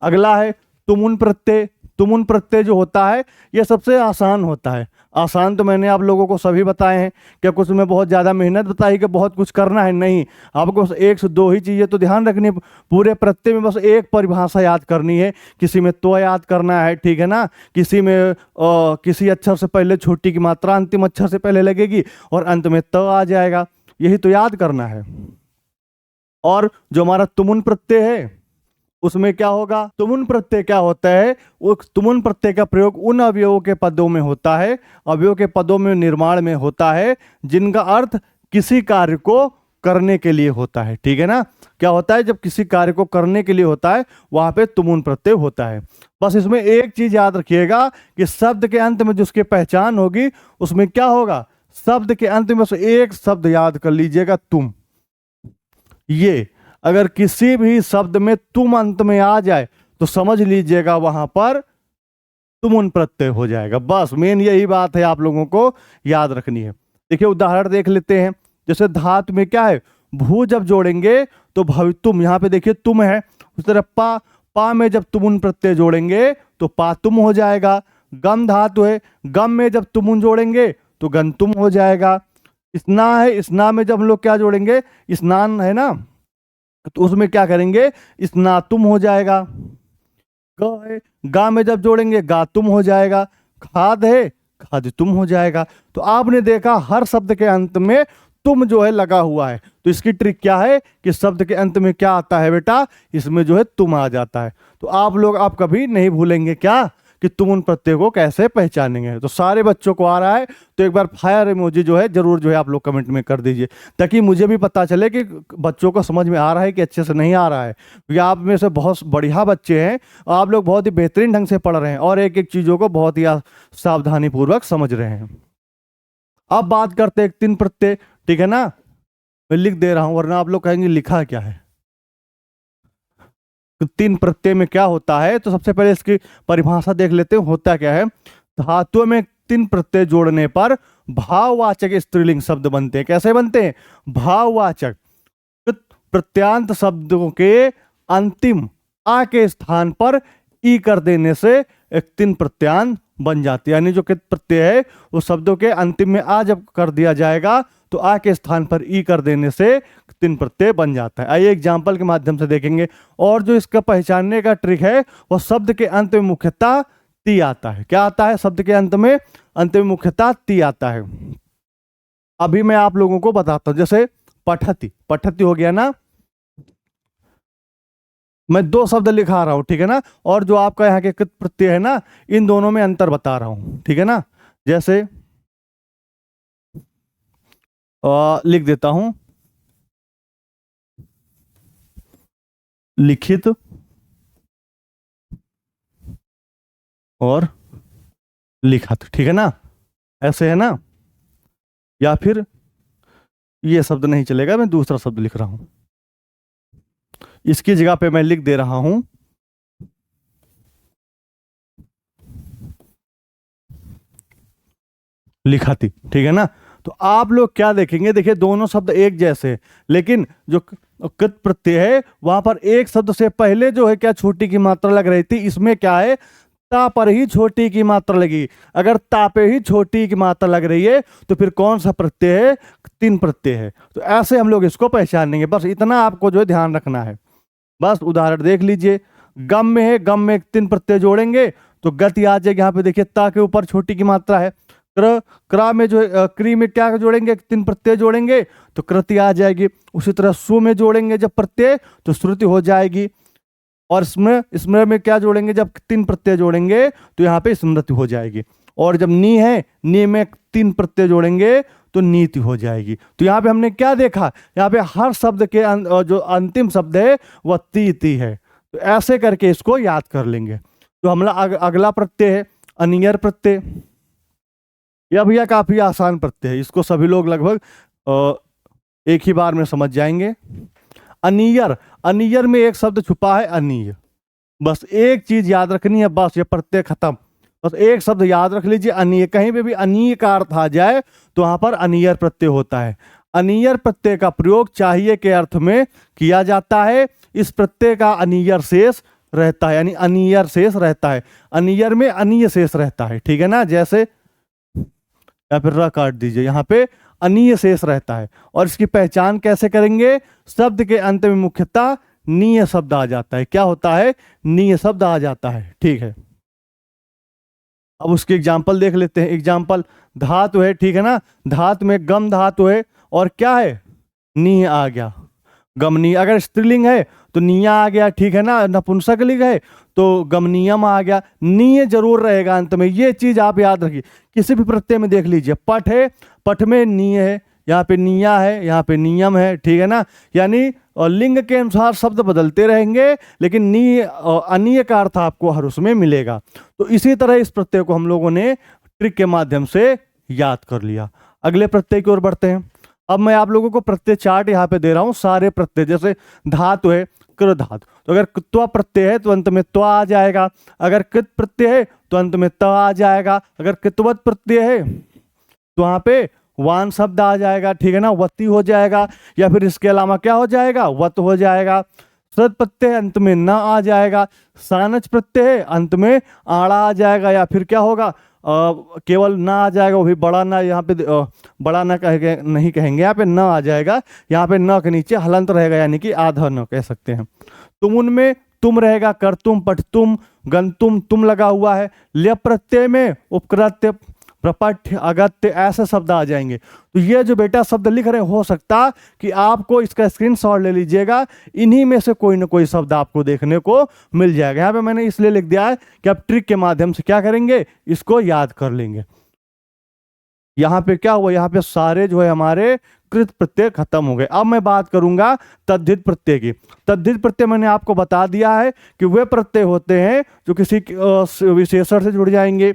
अगला है तुमुन प्रत्यय। तुमुन प्रत्यय जो होता है यह सबसे आसान होता है। आसान तो मैंने आप लोगों को सभी बताए हैं, क्या कुछ में बहुत ज़्यादा मेहनत बताई कि बहुत कुछ करना है, नहीं। आपको बस एक से दो ही चीज़ें तो ध्यान रखनी। पूरे प्रत्यय में बस एक परिभाषा याद करनी है। किसी में तो याद करना है, ठीक है ना, किसी में किसी अक्षर से पहले छोटी की मात्रा अंतिम अक्षर से पहले लगेगी और अंत में त आ जाएगा, यही तो याद करना है। और जो हमारा तुमुन प्रत्यय है उसमें क्या होगा, तुमुन प्रत्यय क्या होता है, वो तुमुन प्रत्यय का प्रयोग उन अवयवों के पदों में होता है, अवयवों के पदों में निर्माण में होता है जिनका अर्थ किसी कार्य को करने के लिए होता है, ठीक है ना। क्या होता है, जब किसी कार्य को करने के लिए होता है वहां पे तुमुन प्रत्यय होता है। बस इसमें एक चीज याद रखिएगा कि शब्द के अंत में जिसकी पहचान होगी उसमें क्या होगा, शब्द के अंत में बस एक शब्द याद कर लीजिएगा, तुम। ये अगर किसी भी शब्द में तुम अंत में आ जाए तो समझ लीजिएगा वहां पर तुमुन प्रत्यय हो जाएगा। बस मेन यही बात है, आप लोगों को याद रखनी है। देखिए उदाहरण देख लेते हैं। जैसे धातु में क्या है, भू जब जोड़ेंगे तो भवितुम, यहाँ पे देखिए तुम है। उस तरह पा, पा में जब तुमुन प्रत्यय जोड़ेंगे तो पातुम हो जाएगा। गम धातु है, गम में जब तुमुन जोड़ेंगे तो गंतुम हो जाएगा। स्ना है, स्ना में जब हम लोग क्या जोड़ेंगे, स्नान है ना, तो उसमें क्या करेंगे, स्नातुम हो जाएगा। ग है, गा में जब जोड़ेंगे गातुम हो जाएगा। खाद है, खादितुम हो जाएगा। तो आपने देखा हर शब्द के अंत में तुम जो है लगा हुआ है। तो इसकी ट्रिक क्या है कि शब्द के अंत में क्या आता है बेटा, इसमें जो है तुम आ जाता है। तो आप लोग आप कभी नहीं भूलेंगे क्या कि तुमुन प्रत्यय को कैसे पहचानेंगे। तो सारे बच्चों को आ रहा है तो एक बार फायर इमोजी जो है जरूर जो है आप लोग कमेंट में कर दीजिए, ताकि मुझे भी पता चले कि बच्चों को समझ में आ रहा है कि अच्छे से नहीं आ रहा है। क्योंकि आप में से बहुत बढ़िया बच्चे हैं, आप लोग बहुत ही बेहतरीन ढंग से पढ़ रहे हैं और एक एक चीज़ों को बहुत ही सावधानी पूर्वक समझ रहे हैं। अब बात करते हैं तीन प्रत्यय, ठीक है ना। मैं लिख दे रहा हूं वरना आप लोग कहेंगे लिखा क्या है। तो तीन प्रत्यय में क्या होता है, तो सबसे पहले इसकी परिभाषा देख लेते हैं, होता क्या है। धातुओं में तीन प्रत्यय जोड़ने पर भाववाचक स्त्रीलिंग शब्द बनते हैं। कैसे बनते हैं, भाववाचक। प्रत्यांत शब्दों के अंतिम आ के स्थान पर ई कर देने से एक तीन प्रत्यांत बन जाती है। यानी जो कित प्रत्यय है उस शब्दों के अंतिम में आ जब कर दिया जाएगा तो आ के स्थान पर ई कर देने से तीन प्रत्यय बन जाता है। आइए एग्जाम्पल के माध्यम से देखेंगे। और जो इसका पहचानने का ट्रिक है वो शब्द के अंत में मुख्यतः ती आता है। क्या आता है, शब्द के अंत में मुख्यतः ती आता है। अभी मैं आप लोगों को बताता हूं। जैसे पठती, पठती हो गया ना, मैं दो शब्द लिखा रहा हूं, ठीक है ना। और जो आपका यहाँ के कृत प्रत्यय है ना, इन दोनों में अंतर बता रहा हूं, ठीक है ना। जैसे लिख देता हूं, लिखित और लिखत, ठीक है ना, ऐसे है ना। या फिर ये शब्द नहीं चलेगा, मैं दूसरा शब्द लिख रहा हूं, इसकी जगह पे मैं लिख दे रहा हूं लिखाती, ठीक है ना। तो आप लोग क्या देखेंगे, देखिए दोनों शब्द एक जैसे हैं, लेकिन जो कृत प्रत्यय है वहां पर एक शब्द से पहले जो है क्या छोटी की मात्रा लग रही थी, इसमें क्या है ता पर ही छोटी की मात्रा लगी। अगर ता पे ही छोटी की मात्रा लग रही है तो फिर कौन सा प्रत्यय है, तीन प्रत्यय है। तो ऐसे हम लोग इसको पहचानेंगे, बस इतना आपको जो है ध्यान रखना है। बस उदाहरण देख लीजिए, गम में है, गम में तीन प्रत्यय जोड़ेंगे तो गति आ जाएगी। यहाँ पे देखिए ता के ऊपर छोटी की मात्रा है। क्रा में जो है क्री में क्या जोड़ेंगे, तीन प्रत्यय जोड़ेंगे तो कृति आ जाएगी। उसी तरह सु में जोड़ेंगे जब प्रत्यय तो श्रुति हो जाएगी। और स्मृ में क्या जोड़ेंगे, जब तीन प्रत्यय जोड़ेंगे तो यहाँ पे स्मृति हो जाएगी। और जब नी है, नी में तीन प्रत्यय जोड़ेंगे तो नीति हो जाएगी। तो यहाँ पे हमने क्या देखा, यहाँ पे हर शब्द के जो अंतिम शब्द है वह ती है। तो ऐसे करके इसको याद कर लेंगे। तो हमारा अगला प्रत्यय है अनियर प्रत्यय। यह भैया काफी आसान प्रत्यय है, इसको सभी लोग लगभग एक ही बार में समझ जाएंगे। अनियर, अनियर में एक शब्द छुपा है अनीय। बस एक चीज याद रखनी है, बस ये प्रत्यय खत्म। बस एक शब्द याद रख लीजिए अनीय। कहीं पे भी अनीय का अर्थ आ जाए तो वहां पर अनियर प्रत्यय होता है। अनियर प्रत्यय का प्रयोग चाहिए के अर्थ में किया जाता है। इस प्रत्यय का अनियर शेष रहता है, यानी अनियर शेष रहता है। अनियर में अनीय शेष रहता है, ठीक है ना। जैसे या फिर र काट दीजिए, यहाँ पे अनीय शेष रहता है। और इसकी पहचान कैसे करेंगे, शब्द के अंत में मुख्यतः नीय शब्द आ जाता है। क्या होता है, नीय शब्द आ जाता है, ठीक है। अब उसके एग्जाम्पल देख लेते हैं। एग्जाम्पल धातु है, ठीक है ना। धातु में गम धातु है और क्या है, नी आ गया, गमनी। अगर स्त्रीलिंग है तो निया आ गया, ठीक है ना। नपुंसकलिंग है तो गमनियम आ गया। नीय जरूर रहेगा अंत में, ये चीज आप याद रखिए। किसी भी प्रत्यय में देख लीजिए, पठ है, पठ में नीय है, यहाँ पे निया है, यहाँ पे नियम है, ठीक है ना। यानी लिंग के अनुसार शब्द बदलते रहेंगे लेकिन नी अनीय का अर्थ आपको हर उसमें मिलेगा। तो इसी तरह इस प्रत्यय को हम लोगों ने ट्रिक के माध्यम से याद कर लिया। अगले प्रत्यय की ओर बढ़ते हैं। अब मैं आप लोगों को प्रत्यय चार्ट यहाँ पे दे रहा हूँ, सारे प्रत्यय। जैसे धातु है कृ धातु, तो अगर त्वा प्रत्यय है तो अंत में त्वा आ जाएगा। अगर कृत प्रत्यय है तो अंत में त आ जाएगा। अगर कृतवत प्रत्यय है तो वहां पे वान शब्द आ जाएगा, ठीक है ना, वती हो जाएगा। या फिर इसके अलावा क्या हो जाएगा, वत हो जाएगा। सद प्रत्यय अंत में न आ जाएगा। सानच प्रत्यय अंत में आड़ा आ जाएगा। या फिर क्या होगा, केवल ना आ जाएगा, वो भी बड़ा ना, यहाँ पे बड़ा ना कहेंगे, नहीं कहेंगे, यहाँ पे न आ जाएगा। यहाँ पे न के नीचे हलंत रहेगा, यानी कि आधा न कह सकते हैं। तुम उनमें तुम रहेगा, कर तुम, पठ तुम, गन तुम लगा हुआ है। ल्यप प्रत्यय में उपकृत्य, प्रपठ, अगत्य ऐसे शब्द आ जाएंगे। तो ये जो बेटा शब्द लिख रहे हो सकता कि आपको इसका स्क्रीनशॉट ले लीजिएगा, इन्हीं में से कोई ना कोई शब्द आपको देखने को मिल जाएगा। यहाँ पे मैंने इसलिए लिख दिया है कि आप ट्रिक के माध्यम से क्या करेंगे, इसको याद कर लेंगे। यहाँ पे क्या हुआ, यहाँ पे सारे जो है हमारे कृत प्रत्यय खत्म हो गए। अब मैं बात करूंगा तद्धित प्रत्यय की। तद्धित प्रत्यय मैंने आपको बता दिया है कि वे प्रत्यय होते हैं जो किसी विशेषण से जुड़ जाएंगे,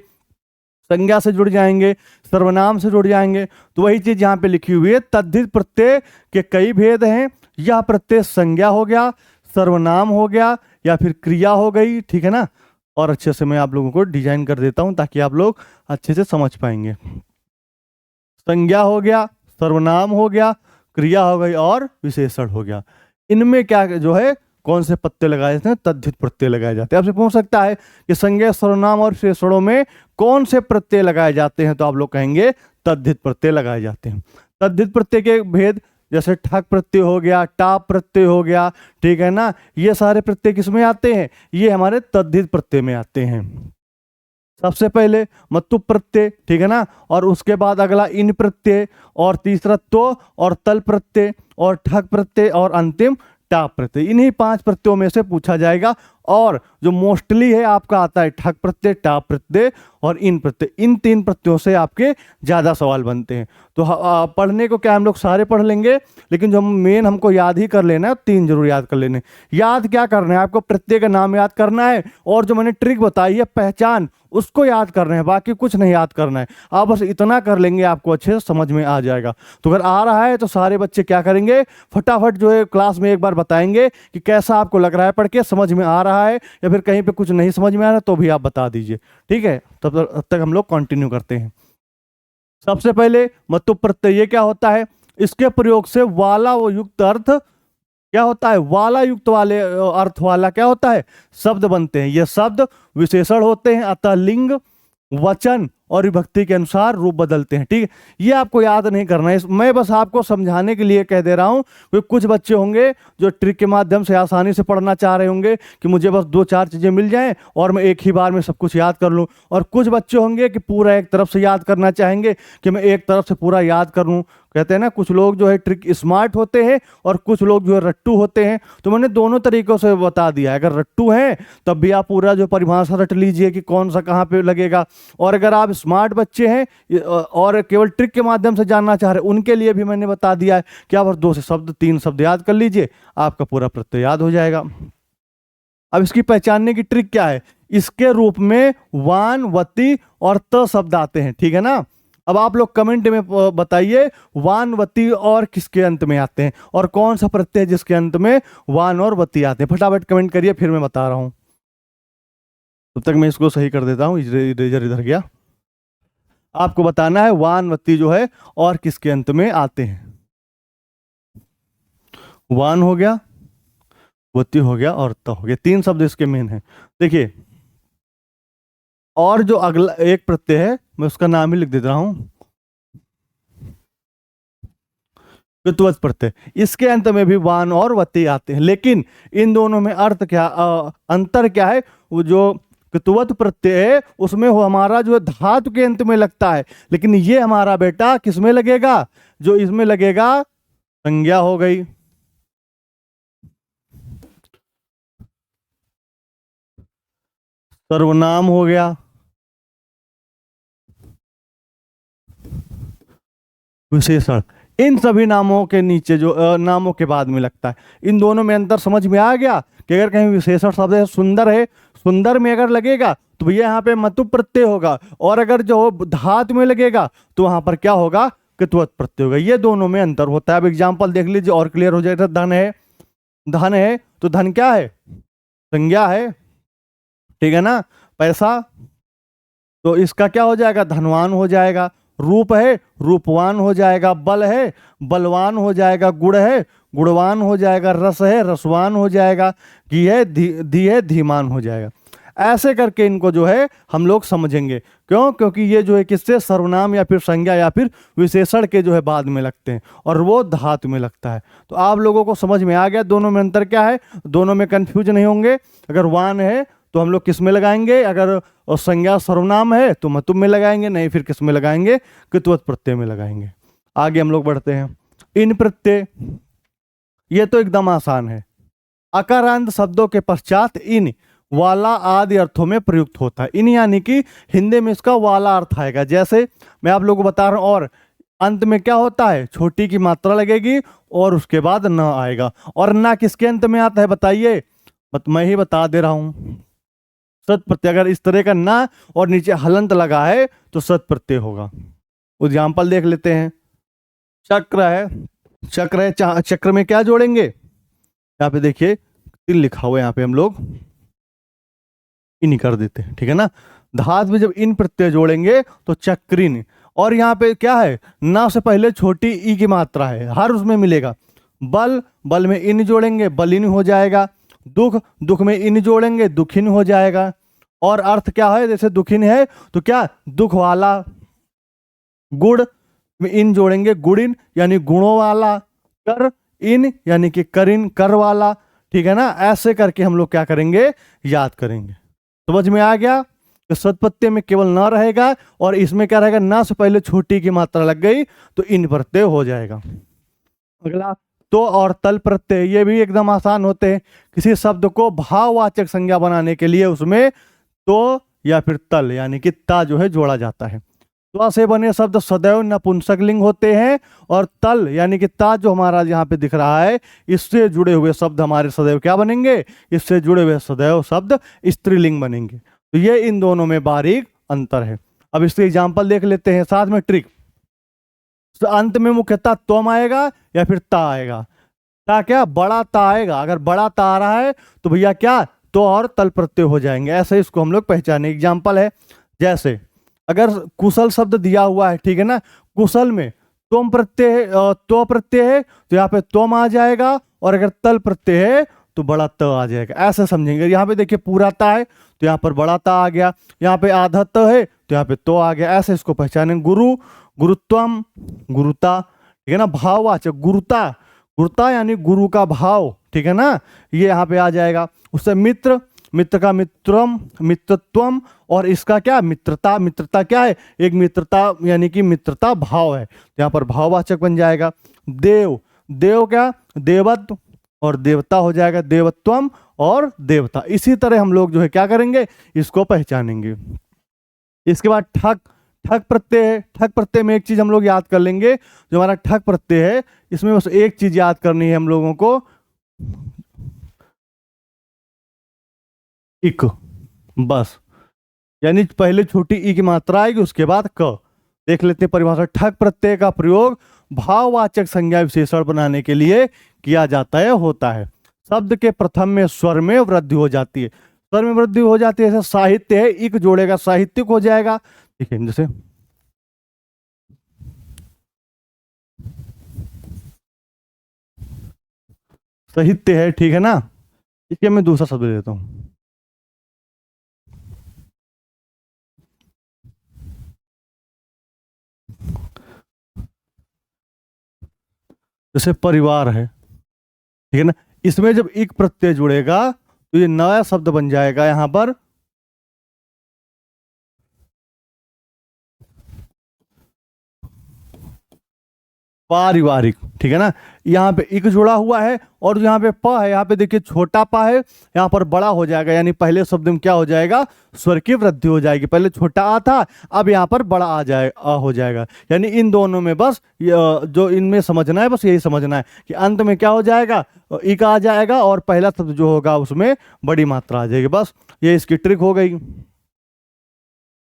संज्ञा से जुड़ जाएंगे, सर्वनाम से जुड़ जाएंगे। तो वही चीज यहाँ पे लिखी हुई है। तद्धित प्रत्यय के कई भेद हैं। यह प्रत्यय संज्ञा हो गया, सर्वनाम हो गया, या फिर क्रिया हो गई, ठीक है ना। और अच्छे से मैं आप लोगों को डिजाइन कर देता हूं ताकि आप लोग अच्छे से समझ पाएंगे। संज्ञा हो गया, सर्वनाम हो गया, क्रिया हो गई और विशेषण हो गया। इनमें क्या जो है कौन से प्रत्यय लगाए जाते हैं, तद्धित प्रत्यय लगाए जाते हैं। आपसे पूछ सकता है कि संज्ञा, सर्वनाम और विशेषणों में कौन से प्रत्यय लगाए जाते हैं, तो आप लोग कहेंगे तद्धित प्रत्यय लगाए जाते हैं। तद्धित प्रत्यय के भेद जैसे ठक प्रत्यय हो गया, टाप प्रत्यय हो गया, ठीक है ना। ये सारे प्रत्यय किसमें आते हैं, ये हमारे तद्धित प्रत्यय में आते हैं। सबसे पहले मतु प्रत्यय, ठीक है ना, और उसके बाद अगला इन प्रत्यय, और तीसरा तो और तल प्रत्यय, और ठक प्रत्यय, और अंतिम टाप प्रत्यय। इन्हीं 5 प्रत्ययों में से पूछा जाएगा। और जो मोस्टली है आपका आता है ठक प्रत्यय, टाप प्रत्यय और इन प्रत्यय। इन 3 प्रत्ययों से आपके ज्यादा सवाल बनते हैं। तो पढ़ने को क्या हम लोग सारे पढ़ लेंगे, लेकिन जो मेन हमको याद ही कर लेना है, 3 जरूर याद कर लेने। याद क्या करना है आपको, प्रत्यय का नाम याद करना है, और जो मैंने ट्रिक बताई है पहचान, उसको याद करना है, बाकी कुछ नहीं याद करना है। आप बस इतना कर लेंगे, आपको अच्छे से समझ में आ जाएगा। तो अगर आ रहा है तो सारे बच्चे क्या करेंगे, फटाफट जो है क्लास में एक बार बताएंगे कि कैसा आपको लग रहा है, पढ़ के समझ में आ रहा है, या फिर कहीं पे कुछ नहीं समझ में आ रहा तो भी आप बता दीजिए, ठीक है। तब तक हम लोग कंटिन्यू करते हैं। सबसे पहले मतु प्रत्यय, ये क्या होता है, इसके प्रयोग से वाला व युक्त अर्थ क्या होता है, वाला युक्त वाले अर्थ वाला क्या होता है, शब्द बनते हैं। ये शब्द विशेषण होते हैं, अतः लिंग, वचन और विभक्ति के अनुसार रूप बदलते हैं। ठीक है, ये आपको याद नहीं करना है, मैं बस आपको समझाने के लिए कह दे रहा हूं। क्योंकि कुछ बच्चे होंगे जो ट्रिक के माध्यम से आसानी से पढ़ना चाह रहे होंगे कि मुझे बस 2-4 चीजें मिल जाएं और मैं एक ही बार में सब कुछ याद कर लूं। और कुछ बच्चे होंगे कि पूरा एक तरफ से याद करना चाहेंगे कि मैं एक तरफ से पूरा याद कर लूं। कहते हैं ना, कुछ लोग जो है ट्रिक स्मार्ट होते हैं और कुछ लोग जो है रट्टू होते हैं। तो मैंने दोनों तरीकों से बता दिया है। अगर रट्टू हैं तब भी आप पूरा जो परिभाषा रट लीजिए कि कौन सा कहाँ पे लगेगा, और अगर आप स्मार्ट बच्चे हैं और केवल ट्रिक के माध्यम से जानना चाह रहे हैं, उनके लिए भी मैंने बता दिया है कि आप 2 से शब्द 3 शब्द याद कर लीजिए, आपका पूरा प्रत्यय याद हो जाएगा। अब इसकी पहचानने की ट्रिक क्या है, इसके रूप में वान, वती और त शब्द आते हैं। ठीक है ना, अब आप लोग कमेंट में बताइए वान, वती और किसके अंत में आते हैं, और कौन सा प्रत्यय जिसके अंत में वान और वती आते हैं। फटाफट कमेंट करिए, फिर मैं बता रहा हूं। तब तक मैं इसको सही कर देता हूं, इरेजर इधर गया। आपको बताना है वान, वती जो है और किसके अंत में आते हैं। वान हो गया, वती हो गया और त हो गया, 3 शब्द इसके मेन हैं। देखिए, और जो अगला एक प्रत्यय है मैं उसका नाम ही लिख देता हूं, कृतवत प्रत्यय। इसके अंत में भी वान और वती आते हैं, लेकिन इन दोनों में अर्थ क्या, अंतर क्या है। वो जो कृतवत प्रत्यय है उसमें वो हमारा जो है धातु के अंत में लगता है, लेकिन ये हमारा बेटा किसमें लगेगा, जो इसमें लगेगा संज्ञा हो गई, सर्वनाम हो गया, विशेषण। इन सभी नामों के नीचे जो नामों के बाद में लगता है। इन दोनों में अंतर समझ में आ गया कि अगर कहीं विशेषण शब्द है, सुंदर है, सुंदर में अगर लगेगा तो भैया यहाँ पे मतु प्रत्यय होगा, और अगर जो धातु में लगेगा तो वहां पर क्या होगा, कृतवत प्रत्यय होगा। ये दोनों में अंतर होता है। अब एग्जाम्पल देख लीजिए और क्लियर हो जाएगा। धन है, धन है तो धन क्या है, संज्ञा है। ठीक है ना, पैसा तो इसका क्या हो जाएगा, धनवान हो जाएगा। रूप है, रूपवान हो जाएगा। बल है, बलवान हो जाएगा। गुण है, गुणवान हो जाएगा। रस है, रसवान हो जाएगा। घी है, धी है, धीमान हो जाएगा। ऐसे करके इनको जो है हम लोग समझेंगे। क्यों, क्योंकि ये जो है किससे, सर्वनाम या फिर संज्ञा या फिर विशेषण के जो है बाद में लगते हैं, और वो धातु में लगता है। तो आप लोगों को समझ में आ गया दोनों में अंतर क्या है, दोनों में कंफ्यूज नहीं होंगे। अगर वान है तो हम लोग किस में लगाएंगे, अगर संज्ञा सर्वनाम है तो मतुम में लगाएंगे, नहीं फिर किस में लगाएंगे, कृतवत प्रत्यय में लगाएंगे। आगे हम लोग बढ़ते हैं। इन प्रत्यय, ये तो एकदम आसान है। अकारांत शब्दों के पश्चात इन वाला आदि अर्थों में प्रयुक्त होता है। इन यानी कि हिंदी में इसका वाला अर्थ आएगा। जैसे मैं आप लोगों को बता रहा हूं, और अंत में क्या होता है, छोटी की मात्रा लगेगी और उसके बाद न आएगा। और ना किसके अंत में आता है बताइए, मैं ही बता दे रहा हूं, सत प्रत्यय। अगर इस तरह का ना और नीचे हलंत लगा है तो सत प्रत्यय होगा। एग्जाम्पल देख लेते हैं। चक्र है, चक्र है, चक्र में क्या जोड़ेंगे, यहाँ पे देखिए तिल लिखा हुआ है, यहाँ पे हम लोग इन कर देते हैं। ठीक है ना, धातु में जब इन प्रत्यय जोड़ेंगे तो चक्रिन। और यहाँ पे क्या है, ना से पहले छोटी ई की मात्रा है, हर उसमें मिलेगा। बल, बल में इन जोड़ेंगे, बलिन हो जाएगा। दुख, दुख में इन जोड़ेंगे, दुखिन हो जाएगा। और अर्थ क्या है, जैसे दुखिन है तो क्या, दुख वाला। गुण में इन जोड़ेंगे, गुड़िन यानी गुणों वाला। कर, इन यानी कि करिन, कर वाला। ठीक है ना, ऐसे करके हम लोग क्या करेंगे, याद करेंगे। समझ में आ गया कि सतप्रत्यय में केवल न रहेगा, और इसमें क्या रहेगा, ना से पहले छोटी की मात्रा लग गई तो इन प्रत्यय हो जाएगा। अगला तो और तल प्रत्यय, ये भी एकदम आसान होते हैं। किसी शब्द को भाववाचक संज्ञा बनाने के लिए उसमें तो या फिर तल यानी कि ता जो है जोड़ा जाता है। तो से बने शब्द सदैव नपुंसकलिंग होते हैं, और तल यानी कि ता जो हमारा यहाँ पे दिख रहा है, इससे जुड़े हुए शब्द हमारे सदैव क्या बनेंगे, इससे जुड़े हुए सदैव शब्द स्त्रीलिंग बनेंगे। तो ये इन दोनों में बारीक अंतर है। अब इसके एग्जाम्पल देख लेते हैं, साथ में ट्रिक। तो अंत में मुख्यतः त्वम आएगा या फिर ता आएगा। ता क्या, बड़ा ता आएगा। अगर बड़ा ता आ रहा है तो भैया क्या, तो और तल प्रत्यय हो जाएंगे। ऐसे इसको हम लोग पहचाने। एग्जाम्पल है, जैसे अगर कुशल शब्द दिया हुआ है, ठीक है ना, कुशल में त्वम प्रत्यय है, त्व प्रत्यय है तो यहाँ पे त्वम आ जाएगा, और अगर तल प्रत्यय है तो बड़ा त आ जाएगा। ऐसे समझेंगे। यहाँ पे देखिए पूरा ता है तो यहाँ पर बड़ा ता आ गया, यहाँ पे आधा त है तो यहाँ पे तो आ गया। ऐसे इसको पहचानेंगे। गुरु, गुरुत्वम, गुरुता, ठीक है ना। भाववाचक गुरुता, गुरुता यानी गुरु का भाव, ठीक है ना, ये यहाँ पे आ जाएगा। उससे मित्र, मित्र का मित्रम, मित्रत्वम, और इसका क्या मित्रता, मित्रता क्या है, एक मित्रता यानी कि मित्रता भाव है, यहाँ पर भाववाचक बन जाएगा। देव, देव क्या देवत्व, और देवता हो जाएगा देवत्वम और देवता। इसी तरह हम लोग जो है क्या करेंगे, इसको पहचानेंगे। इसके बाद ठक, ठक प्रत्यय है। ठक प्रत्यय में एक चीज हम लोग याद कर लेंगे, जो हमारा ठक प्रत्यय है इसमें बस एक चीज याद करनी है हम लोगों को, इक, बस, यानी पहले छोटी ई की मात्रा आएगी उसके बाद क। देख लेते हैं परिभाषा। ठक प्रत्यय का प्रयोग भाववाचक संज्ञा विशेषण बनाने के लिए किया जाता है, होता है। शब्द के प्रथम में स्वर में वृद्धि हो जाती है, स्वर में वृद्धि हो जाती है। जैसे साहित्य है, इक जोड़ेगा साहित्यिक हो जाएगा, ठीक है। जैसे साहित्य है, ठीक है ना, इसके मैं दूसरा शब्द देता हूं। जैसे परिवार है, ठीक है ना, इसमें जब इक प्रत्यय जुड़ेगा तो ये नया शब्द बन जाएगा यहां पर पारिवारिक, ठीक है ना। यहाँ पे इक जुड़ा हुआ है और यहाँ पे प है, यहाँ पे देखिए छोटा पा है, यहाँ पर बड़ा हो जाएगा, यानी पहले शब्द में क्या हो जाएगा, स्वर की वृद्धि हो जाएगी। पहले छोटा आ था, अब यहाँ पर बड़ा आ जाएगा, हो जाएगा। यानी इन दोनों में बस जो इनमें समझना है, बस यही समझना है कि अंत में क्या हो जाएगा, इक आ जाएगा और पहला शब्द जो होगा उसमें बड़ी मात्रा आ जाएगी। बस ये इसकी ट्रिक हो गई।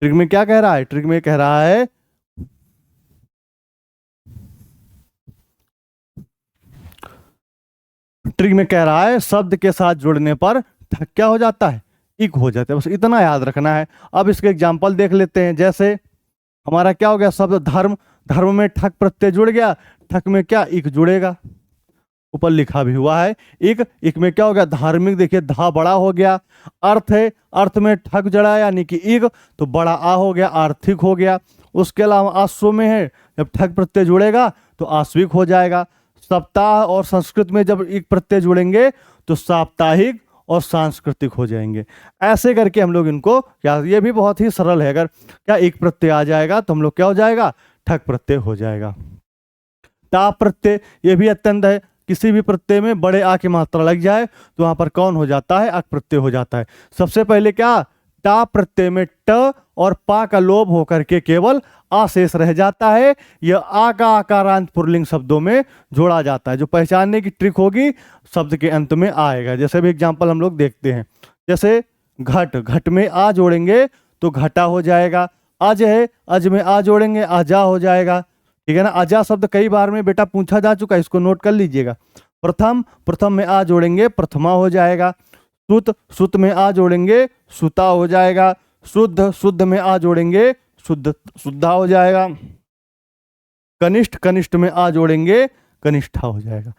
ट्रिक में क्या कह रहा है, ट्रिक में कह रहा है ट्रिक में कह रहा है शब्द के साथ जुड़ने पर ठक क्या हो जाता है, इक हो जाता है। बस इतना याद रखना है। अब इसके एग्जाम्पल देख लेते हैं। जैसे हमारा क्या हो गया शब्द धर्म, धर्म में ठक प्रत्यय जुड़ गया, ठक में क्या इक जुड़ेगा, ऊपर लिखा भी हुआ है इक, इक में क्या हो गया धार्मिक, देखिए धा बड़ा हो गया। अर्थ है, अर्थ में ठक जड़ा यानी कि इक, तो बड़ा आ हो गया, आर्थिक हो गया। उसके अलावा आश्व में है, जब ठक प्रत्यय जुड़ेगा तो आश्विक हो जाएगा। सप्ताह और संस्कृत में जब एक प्रत्यय जुड़ेंगे तो साप्ताहिक और सांस्कृतिक हो जाएंगे। ऐसे करके हम लोग इनको क्या, ये भी बहुत ही सरल है। अगर क्या एक प्रत्यय आ जाएगा तो हम लोग क्या हो जाएगा, ठक प्रत्यय हो जाएगा। ताप प्रत्यय, ये भी अत्यंत है। किसी भी प्रत्यय में बड़े आ की मात्रा लग जाए तो वहां पर कौन हो जाता है, अक प्रत्यय हो जाता है। सबसे पहले क्या, टा प्रत्यय में ट और पा का लोप होकर के केवल आ शेष रह जाता है। यह आ का आकारांत पुल्लिंग शब्दों में जोड़ा जाता है। जो पहचानने की ट्रिक होगी, शब्द के अंत में आएगा। जैसे भी एग्जांपल हम लोग देखते हैं, जैसे घट, घट में आ जोड़ेंगे तो घटा हो जाएगा। अज है, अज में आ जोड़ेंगे आजा हो जाएगा, ठीक है ना। आजा शब्द कई बार में बेटा पूछा जा चुका है, इसको नोट कर लीजिएगा। प्रथम, प्रथम में आ जोड़ेंगे प्रथमा हो जाएगा। सुत, सुत में आ जोड़ेंगे सुता हो जाएगा। शुद्ध, शुद्ध में आ जोड़ेंगे शुद्ध, शुद्धा हो जाएगा। कनिष्ठ, कनिष्ठ में आ जोड़ेंगे कनिष्ठा हो जाएगा।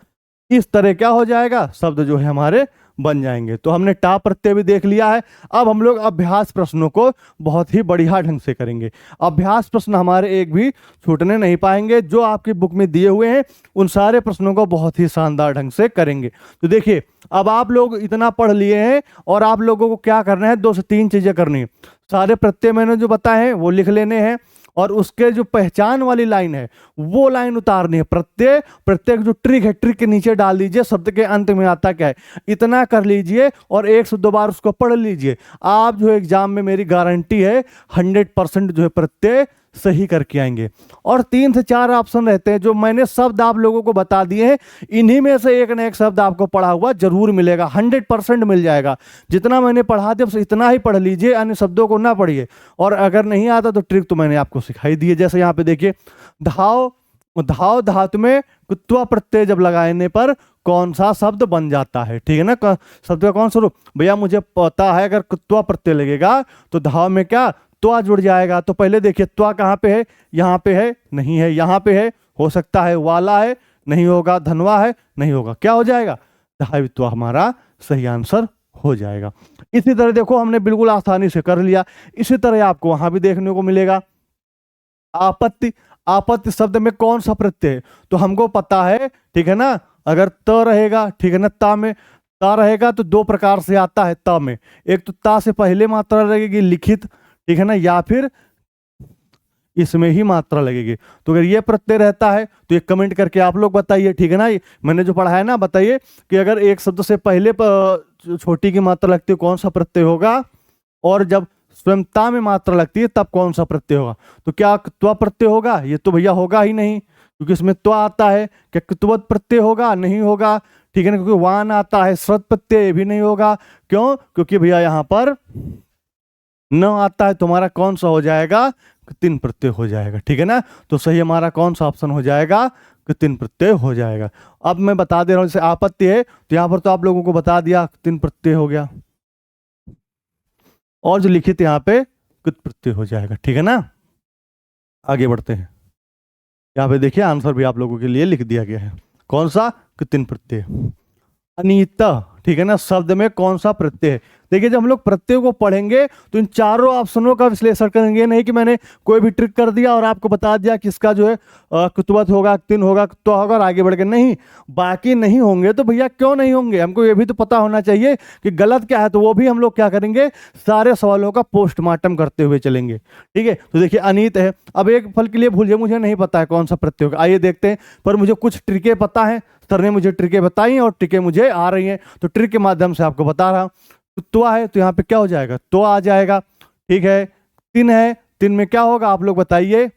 इस तरह क्या हो जाएगा, शब्द जो है हमारे बन जाएंगे। तो हमने टा प्रत्यय भी देख लिया है। अब हम लोग अभ्यास प्रश्नों को बहुत ही बढ़िया ढंग से करेंगे। अभ्यास प्रश्न हमारे एक भी छूटने नहीं पाएंगे। जो आपकी बुक में दिए हुए हैं उन सारे प्रश्नों को बहुत ही शानदार ढंग से करेंगे। तो देखिए, अब आप लोग इतना पढ़ लिए हैं और आप लोगों को क्या करना है, 2 से 3 चीजें करनी है। सारे प्रत्यय मैंने जो बताए हैं वो लिख लेने हैं, और उसके जो पहचान वाली लाइन है वो लाइन उतारनी है। प्रत्यय, प्रत्येक जो ट्रिक है, ट्रिक के नीचे डाल दीजिए शब्द के अंत में आता क्या है, इतना कर लीजिए और 1 से 2 बार उसको पढ़ लीजिए। आप जो एग्जाम में मेरी गारंटी है 100% जो है प्रत्यय सही करके आएंगे। और 3 से 4 ऑप्शन रहते हैं जो मैंने शब्द आप लोगों को बता दिए हैं, इन्हीं में से एक ना एक शब्द आपको पढ़ा हुआ जरूर मिलेगा, 100% मिल जाएगा। जितना मैंने पढ़ा दिया बस इतना ही पढ़ लीजिए, अन्य शब्दों को ना पढ़िए। और अगर नहीं आता तो ट्रिक तो मैंने आपको सिखाई दी है। जैसे यहाँ पे देखिए, धाव, धाव धातु में कुत्वा प्रत्यय जब लगाने पर कौन सा शब्द बन जाता है, ठीक है ना। शब्द का कौन सा रूप, भैया मुझे पता है अगर कुत्वा प्रत्यय लगेगा तो धाव में क्या त्वा जुड़ जाएगा। तो पहले देखिए त्वा कहाँ पे है, यहाँ पे है नहीं है, यहाँ पे है हो सकता है वाला है, नहीं होगा धनवा है, नहीं होगा, क्या हो जाएगा, धायित्व हमारा सही आंसर हो जाएगा। इसी तरह देखो हमने बिल्कुल आसानी से कर लिया। इसी तरह आपको वहां भी देखने को मिलेगा। आपत्ति, आपत्ति शब्द में कौन सा प्रत्यय है, तो हमको पता है, ठीक है ना, अगर त रहेगा, ठीक है ना, ता में ता रहेगा तो दो प्रकार से आता है ता में, एक तो ता से पहले मात्रा लगेगी लिखित, ठीक है ना, या फिर इसमें ही मात्रा लगेगी। तो अगर ये प्रत्यय रहता है तो ये कमेंट करके आप लोग बताइए, ठीक है ना। मैंने जो पढ़ा है ना, बताइए कि अगर एक शब्द से पहले छोटी की मात्रा लगती है कौन सा प्रत्यय होगा, और जब स्वयंता में मात्रा लगती है तब कौन सा प्रत्यय होगा। तो क्या क्त्वा प्रत्यय होगा, ये तो भैया होगा ही नहीं, क्योंकि इसमें त्वा आता है। क्या क्त्वत प्रत्यय होगा, नहीं होगा, ठीक है ना, क्योंकि वान आता है। श्रत प्रत्यय भी नहीं होगा, क्यों, क्योंकि भैया यहां पर न आता है। तुम्हारा कौन सा हो जाएगा, तीन प्रत्यय हो जाएगा, ठीक है ना। तो सही हमारा कौन सा ऑप्शन हो जाएगा, तीन प्रत्यय हो जाएगा। अब मैं बता दे रहा हूं, जैसे आपत्ति है तो यहां पर तो आप लोगों को बता दिया तीन प्रत्यय हो गया, और जो लिखित यहाँ पे कृत प्रत्यय हो जाएगा, ठीक है ना। आगे बढ़ते हैं, यहाँ पे देखिए आंसर भी आप लोगों के लिए लिख दिया गया है। कौन सा, तीन प्रत्यय। अनित, ठीक है ना, शब्द में कौन सा प्रत्यय है। देखिए जब हम लोग प्रत्यय को पढ़ेंगे तो इन चारों ऑप्शनों का विश्लेषण करेंगे, नहीं कि मैंने कोई भी ट्रिक कर दिया और आपको बता दिया कि इसका जो है कुतुबत होगा, तीन होगा, तो होगा, और आगे बढ़ के नहीं। बाकी नहीं होंगे तो भैया क्यों नहीं होंगे, हमको ये भी तो पता होना चाहिए कि गलत क्या है, तो वो भी हम लोग क्या करेंगे, सारे सवालों का पोस्टमार्टम करते हुए चलेंगे, ठीक है। तो देखिए अनित है, अब एक फल के लिए भूलिए, मुझे नहीं पता है कौन सा प्रत्यय होगा, आइए देखते हैं। पर मुझे कुछ ट्रिकें पता है, सर ने मुझे ट्रिकें बताई और ट्रिकें मुझे आ रही हैं, तो ट्रिक के माध्यम से आपको बता रहा हूं। तो है तो यहाँ पे क्या हो जाएगा, तो आ जाएगा, ठीक है। तीन है, तीन में क्या होगा आप लोग बताइए,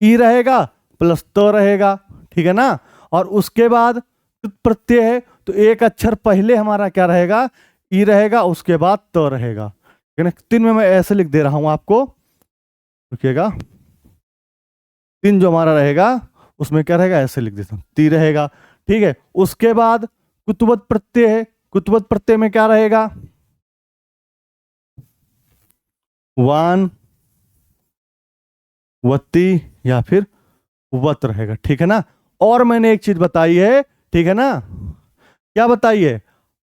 ई रहेगा प्लस तो रहेगा, ठीक है ना। और उसके बाद प्रत्यय है तो एक अक्षर पहले हमारा क्या रहेगा, ई रहेगा, उसके बाद तो रहेगा, ठीक है ना। तीन में मैं ऐसे लिख दे रहा हूं आपको, रुकिएगा। तीन जो हमारा रहेगा उसमें क्या रहेगा, ऐसे लिख देता हूं, ती रहेगा, ठीक है। उसके बाद कुतुबत प्रत्यय है, कुतुबत प्रत्यय में क्या रहेगा, वान, वत्ती या फिर वत रहेगा, ठीक है ना। और मैंने एक चीज बताई है, ठीक है ना, क्या बताई है,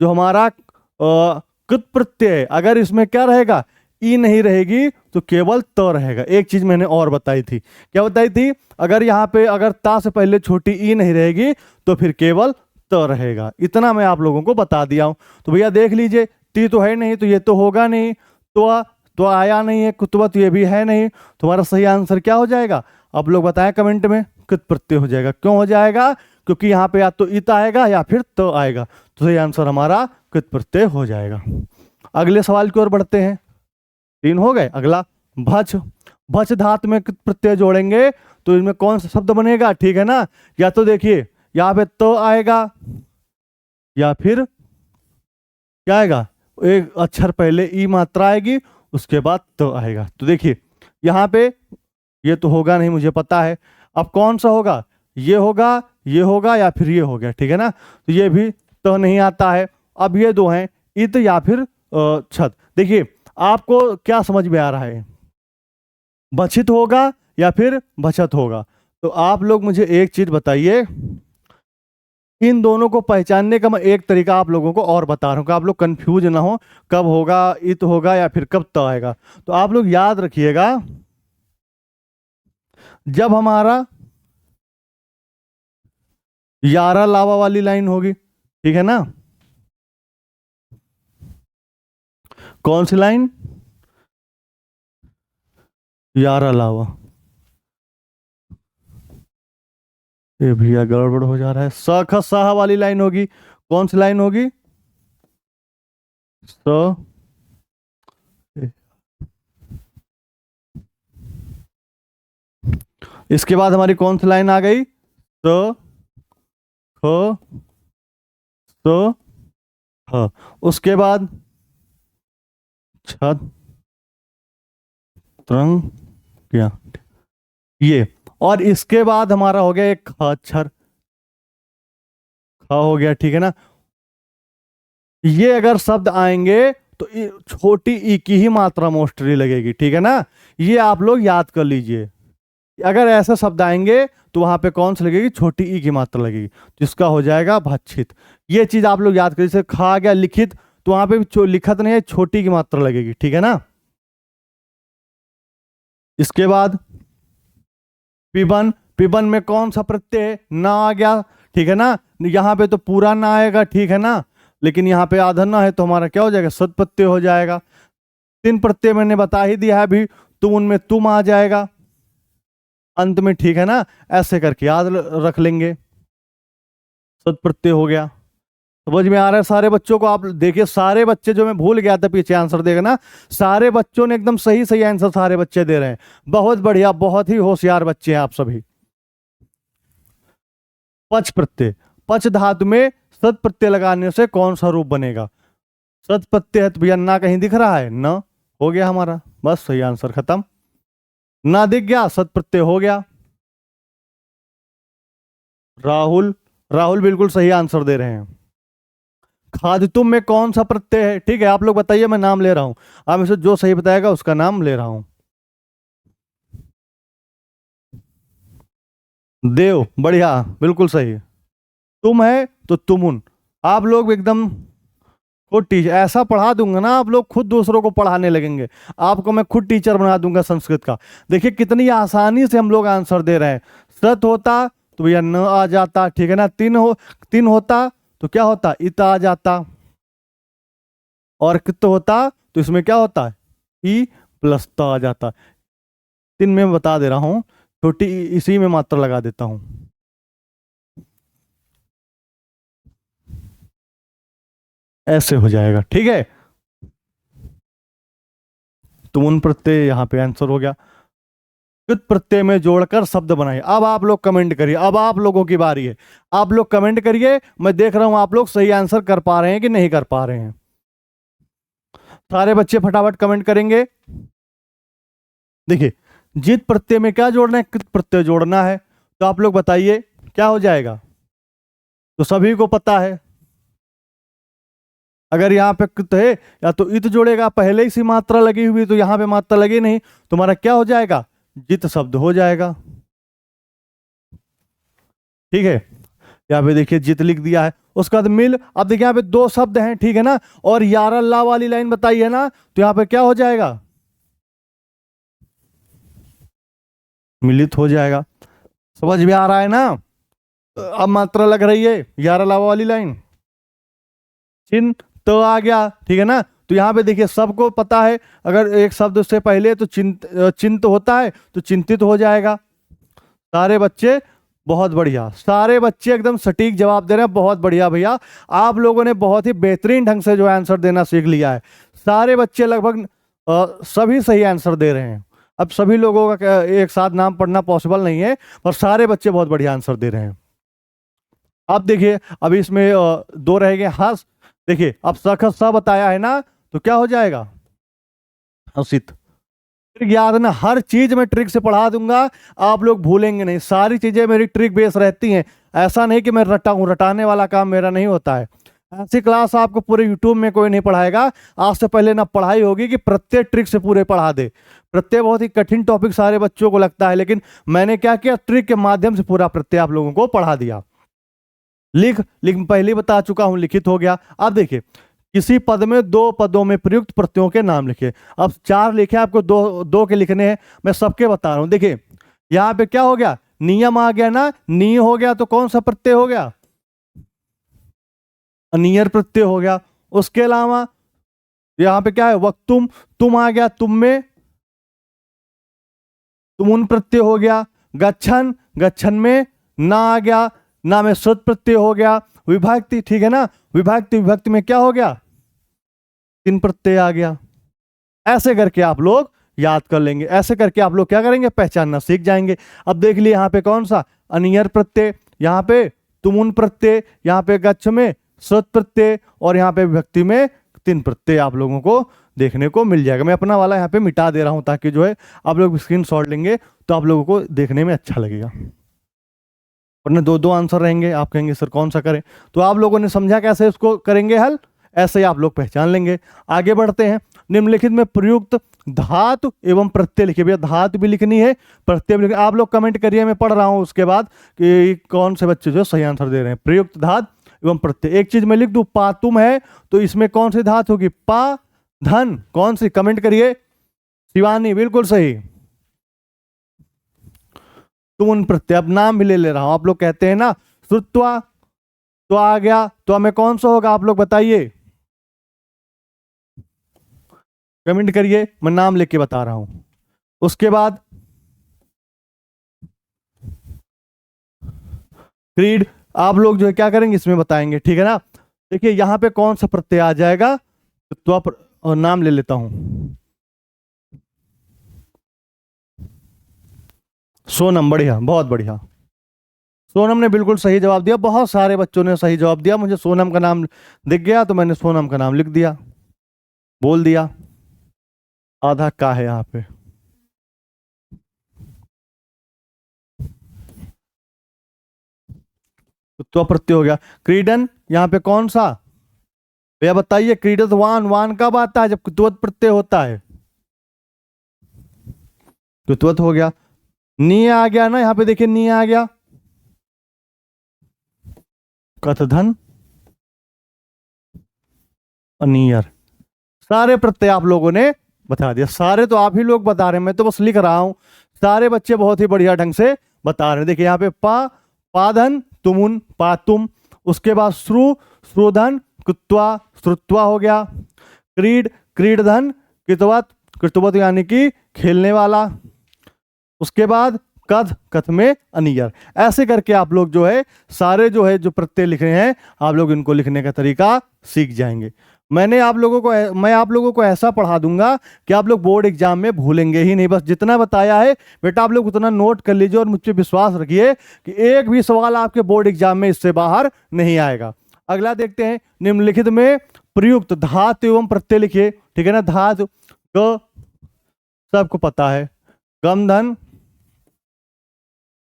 जो हमारा कृत प्रत्यय अगर इसमें क्या रहेगा, ई नहीं रहेगी तो केवल त रहेगा। एक चीज मैंने और बताई थी, क्या बताई थी, अगर यहाँ पे अगर ता से पहले छोटी ई नहीं रहेगी तो फिर केवल त रहेगा। इतना मैं आप लोगों को बता दिया हूं। तो भैया देख लीजिए, ती तो है नहीं तो ये तो होगा नहीं, तो आया नहीं है, कुतुबत ये भी है नहीं, तुम्हारा सही आंसर क्या हो जाएगा, आप लोग बताएं कमेंट में, कृत प्रत्यय हो जाएगा। क्यों हो जाएगा, क्योंकि यहाँ पे या तो इत आएगा या फिर तो आएगा, तो सही आंसर हमारा कृत प्रत्यय हो जाएगा। अगले सवाल की ओर बढ़ते हैं, तीन हो गए। अगला भच, भच धातु में कृत प्रत्यय जोड़ेंगे तो इनमें कौन सा शब्द बनेगा, ठीक है ना। या तो देखिए यहाँ पे तो आएगा या फिर क्या आएगा, एक अक्षर पहले ई मात्रा आएगी उसके बाद तो आएगा। तो देखिए यहाँ पे ये तो होगा नहीं, मुझे पता है। अब कौन सा होगा, ये होगा, ये होगा या फिर ये हो गया, ठीक है ना। तो ये भी तो नहीं आता है। अब ये दो हैं, इत या फिर छत। देखिए आपको क्या समझ में आ रहा है, बचित होगा या फिर बचत होगा। तो आप लोग मुझे एक चीज बताइए, इन दोनों को पहचानने का मैं एक तरीका आप लोगों को और बता रहा हूं कि आप लोग कंफ्यूज ना हो, कब होगा इत होगा या फिर कब तो आएगा। तो आप लोग याद रखिएगा, जब हमारा यारा लावा वाली लाइन होगी, ठीक है ना, कौन सी लाइन, यारा लावा, ये भैया गड़बड़ हो जा रहा है, सख सह वाली लाइन होगी, कौन सी लाइन होगी, स, इसके बाद हमारी कौन सी लाइन आ गई, स, ख, स, ह, उसके बाद छत, त्रंग, क्या, ये, और इसके बाद हमारा हो गया एक ख अक्षर, ख हो गया, ठीक है ना। ये अगर शब्द आएंगे तो छोटी ई की ही मात्रा मोस्टली लगेगी, ठीक है ना। ये आप लोग याद कर लीजिए, अगर ऐसे शब्द आएंगे तो वहां पे कौन सी लगेगी, छोटी ई की मात्रा लगेगी, जिसका हो जाएगा भक्षित। ये चीज आप लोग याद करिए। जैसे खा गया लिखित, तो वहां पे भी लिखत नहीं है, छोटी की मात्रा लगेगी, ठीक है ना। इसके बाद पिबन, पिबन में कौन सा प्रत्यय है, ना आ गया, ठीक है ना। यहाँ पे तो पूरा ना आएगा, ठीक है ना, लेकिन यहाँ पे आधा ना है तो हमारा क्या हो जाएगा, सद प्रत्यय हो जाएगा। तीन प्रत्यय मैंने बता ही दिया है अभी, तुम उनमें तुम आ जाएगा अंत में, ठीक है ना। ऐसे करके याद रख लेंगे, सद प्रत्यय हो गया। समझ में आ रहा है सारे बच्चों को। आप देखिए सारे बच्चे, जो मैं भूल गया था पीछे आंसर देगा ना, सारे बच्चों ने एकदम सही सही आंसर सारे बच्चे दे रहे हैं। बहुत बढ़िया, बहुत ही होशियार बच्चे हैं आप सभी। पच प्रत्यय, पच धातु में सद प्रत्यय लगाने से कौन सा रूप बनेगा, सद प्रत्यय है तो भैया ना कहीं दिख रहा है, न हो गया हमारा, बस सही आंसर खत्म। ना दिख गया, सद प्रत्यय हो गया। राहुल, राहुल बिल्कुल सही आंसर दे रहे हैं। खादितुम में कौन सा प्रत्यय है, ठीक है आप लोग बताइए, मैं नाम ले रहा हूं, आप में से जो सही बताएगा उसका नाम ले रहा हूं। देव, बढ़िया, बिल्कुल सही। तुम है तो तुमुन। आप लोग एकदम खुद टीचर, ऐसा पढ़ा दूंगा ना आप लोग खुद दूसरों को पढ़ाने लगेंगे। आपको मैं खुद टीचर बना दूंगा संस्कृत का। देखिए कितनी आसानी से हम लोग आंसर दे रहे हैं। सत होता तो भैया न आ जाता, ठीक है ना। तीन होता तो क्या होता, इत आ जाता। और कित होता तो इसमें क्या होता है, ई प्लस त आ जाता। तीन में बता दे रहा हूं, छोटी इसी में मात्रा लगा देता हूं, ऐसे हो जाएगा, ठीक है। तुमुन प्रत्यय यहाँ पे आंसर हो गया। कृत प्रत्यय में जोड़कर शब्द बनाइए। अब आप लोग कमेंट करिए, अब आप लोगों की बारी है। आप लोग कमेंट करिए, मैं देख रहा हूं आप लोग सही आंसर कर पा रहे हैं कि नहीं कर पा रहे हैं। सारे बच्चे फटाफट कमेंट करेंगे। देखिए जित प्रत्यय में क्या जोड़ना है, कृत प्रत्यय जोड़ना है, तो आप लोग बताइए क्या हो जाएगा। तो सभी को पता है, अगर यहाँ पे कृत है या तो इत जोड़ेगा, पहले ही सी मात्रा लगी हुई तो यहाँ पे मात्रा लगी नहीं, तुम्हारा क्या हो जाएगा, जित शब्द हो जाएगा, ठीक है। यहाँ पे देखिए जित लिख दिया है, उसके बाद मिल। अब देखिए यहाँ पे दो शब्द हैं, ठीक है ना, और यारा ला वाली लाइन बताई है ना, तो यहाँ पे क्या हो जाएगा, मिलित हो जाएगा। समझ में आ रहा है ना। अब मात्रा लग रही है, यारा लावा वाली लाइन, चिन्ह तो आ गया, ठीक है ना। तो यहाँ पे देखिए सबको पता है, अगर एक शब्द से पहले तो चिंत होता है तो चिंतित हो जाएगा। सारे बच्चे बहुत बढ़िया, सारे बच्चे एकदम सटीक जवाब दे रहे हैं, बहुत बढ़िया भैया। आप लोगों ने बहुत ही बेहतरीन ढंग से जो आंसर देना सीख लिया है। सारे बच्चे लगभग सभी सही आंसर दे रहे हैं। अब सभी लोगों का एक साथ नाम पढ़ना पॉसिबल नहीं है, पर सारे बच्चे बहुत बढ़िया आंसर दे रहे हैं। अब देखिए अभी इसमें दो रह गए हस। देखिए अब सखत सा बताया है ना, तो क्या हो जाएगा, हसित। ट्रिक याद है ना, हर चीज मैं ट्रिक से पढ़ा दूंगा, आप लोग भूलेंगे नहीं। सारी चीजें मेरी ट्रिक बेस रहती हैं, ऐसा नहीं कि मैं रटाऊं, रटाने वाला काम मेरा नहीं होता है। ऐसी क्लास आपको पूरे यूट्यूब में कोई नहीं पढ़ाएगा। आज से पहले ना पढ़ाई होगी कि प्रत्येक ट्रिक से पूरे पढ़ा दे। प्रत्यय बहुत ही कठिन टॉपिक सारे बच्चों को लगता है, लेकिन मैंने क्या किया, ट्रिक के माध्यम से पूरा प्रत्यय आप लोगों को पढ़ा दिया। लिख लिख पहले बता चुका हूं, लिखित हो गया। अब देखिए किसी पद में दो पदों में प्रयुक्त प्रत्ययों के नाम लिखे। अब चार लिखे, आपको दो दो के लिखने हैं, मैं सबके बता रहा हूं। देखिए यहां पे क्या हो गया, नियम आ गया ना, नी हो गया तो कौन सा प्रत्यय हो गया, अनियर प्रत्यय हो गया। उसके अलावा यहां पे क्या है, वक्तुम, तुम आ गया, तुम में तुमुन प्रत्यय हो गया। गच्छन, गच्छन में ना आ गया, ना में सुत प्रत्यय हो गया। विभक्ति, ठीक है ना, विभक्ति, विभक्ति में क्या हो गया, तीन प्रत्यय आ गया। ऐसे करके आप लोग याद कर लेंगे, ऐसे करके आप लोग क्या करेंगे, पहचानना सीख जाएंगे। अब देख लिए यहाँ पे कौन सा, अनियर प्रत्यय, यहाँ पे तुमुन प्रत्यय, यहाँ पे गच्छ में सुत प्रत्यय, और यहाँ पे विभक्ति में तीन प्रत्यय आप लोगों को देखने को मिल जाएगा। मैं अपना वाला यहाँ पे मिटा दे रहा हूं, ताकि जो है आप लोग स्क्रीन शॉट लेंगे तो आप लोगों को देखने में अच्छा लगेगा। वरना दो दो आंसर रहेंगे, आप कहेंगे सर कौन सा करें। तो आप लोगों ने समझा कैसे इसको करेंगे हल, ऐसे ही आप लोग पहचान लेंगे। आगे बढ़ते हैं। निम्नलिखित में प्रयुक्त धातु एवं प्रत्यय लिखिए। भैया धातु भी लिखनी है, प्रत्यय भी लिखनी। आप लोग कमेंट करिए, मैं पढ़ रहा हूं उसके बाद कि कौन से बच्चे जो सही आंसर दे रहे हैं। प्रयुक्त धातु एवं प्रत्यय। एक चीज मैं लिख दूं, पातुम है तो इसमें कौन सी धातु होगी? पा धन। कौन सी? कमेंट करिए। शिवानी बिल्कुल सही। तुम प्रत्यय। अब नाम भी ले रहा हूं। आप लोग कहते हैं ना श्रुत्वा, तो आ गया, तो हमें कौन सा होगा आप लोग बताइए, कमेंट करिए, मैं नाम लिख के बता रहा हूं। उसके बाद क्रीड, आप लोग जो है क्या करेंगे इसमें बताएंगे, ठीक है ना। देखिए यहां पे कौन सा प्रत्यय आ जाएगा, तो और नाम ले लेता हूं। सोनम, बढ़िया, बहुत बढ़िया। सोनम ने बिल्कुल सही जवाब दिया। बहुत सारे बच्चों ने सही जवाब दिया। मुझे सोनम का नाम दिख गया तो मैंने सोनम का नाम लिख दिया, बोल दिया। आधा का है यहाँ पे। तो प्रत्यय हो गया। क्रीडन, यहाँ पे कौन सा? भैया बताइए, क्रीडत वान, वान कब आता है? जब कुतवत प्रत्यय होता है। कुतवत हो गया। नी आ गया ना, यहाँ पे देखिए नी आ गया। कथधन, अनियर। सारे प्रत्यय आप लोगों ने बता दिया। सारे तो आप ही लोग बता रहे हैं, मैं तो बस लिख रहा हूं। सारे बच्चे बहुत ही बढ़िया ढंग से बता रहे हैं। देखिए यहाँ पे पाधन, तुमुन, पातुम। उसके बाद श्रु, श्रुधन, कुत्वा, श्रुत्वा हो गया। क्रीड, क्रीडधन, कृतवत, कृतवत यानी कि खेलने वाला। उसके बाद कथ, कथ में अनियर। ऐसे करके आप लोग जो है सारे जो है जो प्रत्यय लिख रहे हैं, आप लोग इनको लिखने का तरीका सीख जाएंगे। मैं आप लोगों को ऐसा पढ़ा दूंगा कि आप लोग बोर्ड एग्जाम में भूलेंगे ही नहीं। बस जितना बताया है बेटा आप लोग उतना नोट कर लीजिए और मुझ पर विश्वास रखिए कि एक भी सवाल आपके बोर्ड एग्जाम में इससे बाहर नहीं आएगा। अगला देखते हैं, निम्नलिखित में प्रयुक्त धातु एवं प्रत्यय लिखिए, ठीक है ना। धातु ग, सबको पता है, गम धन,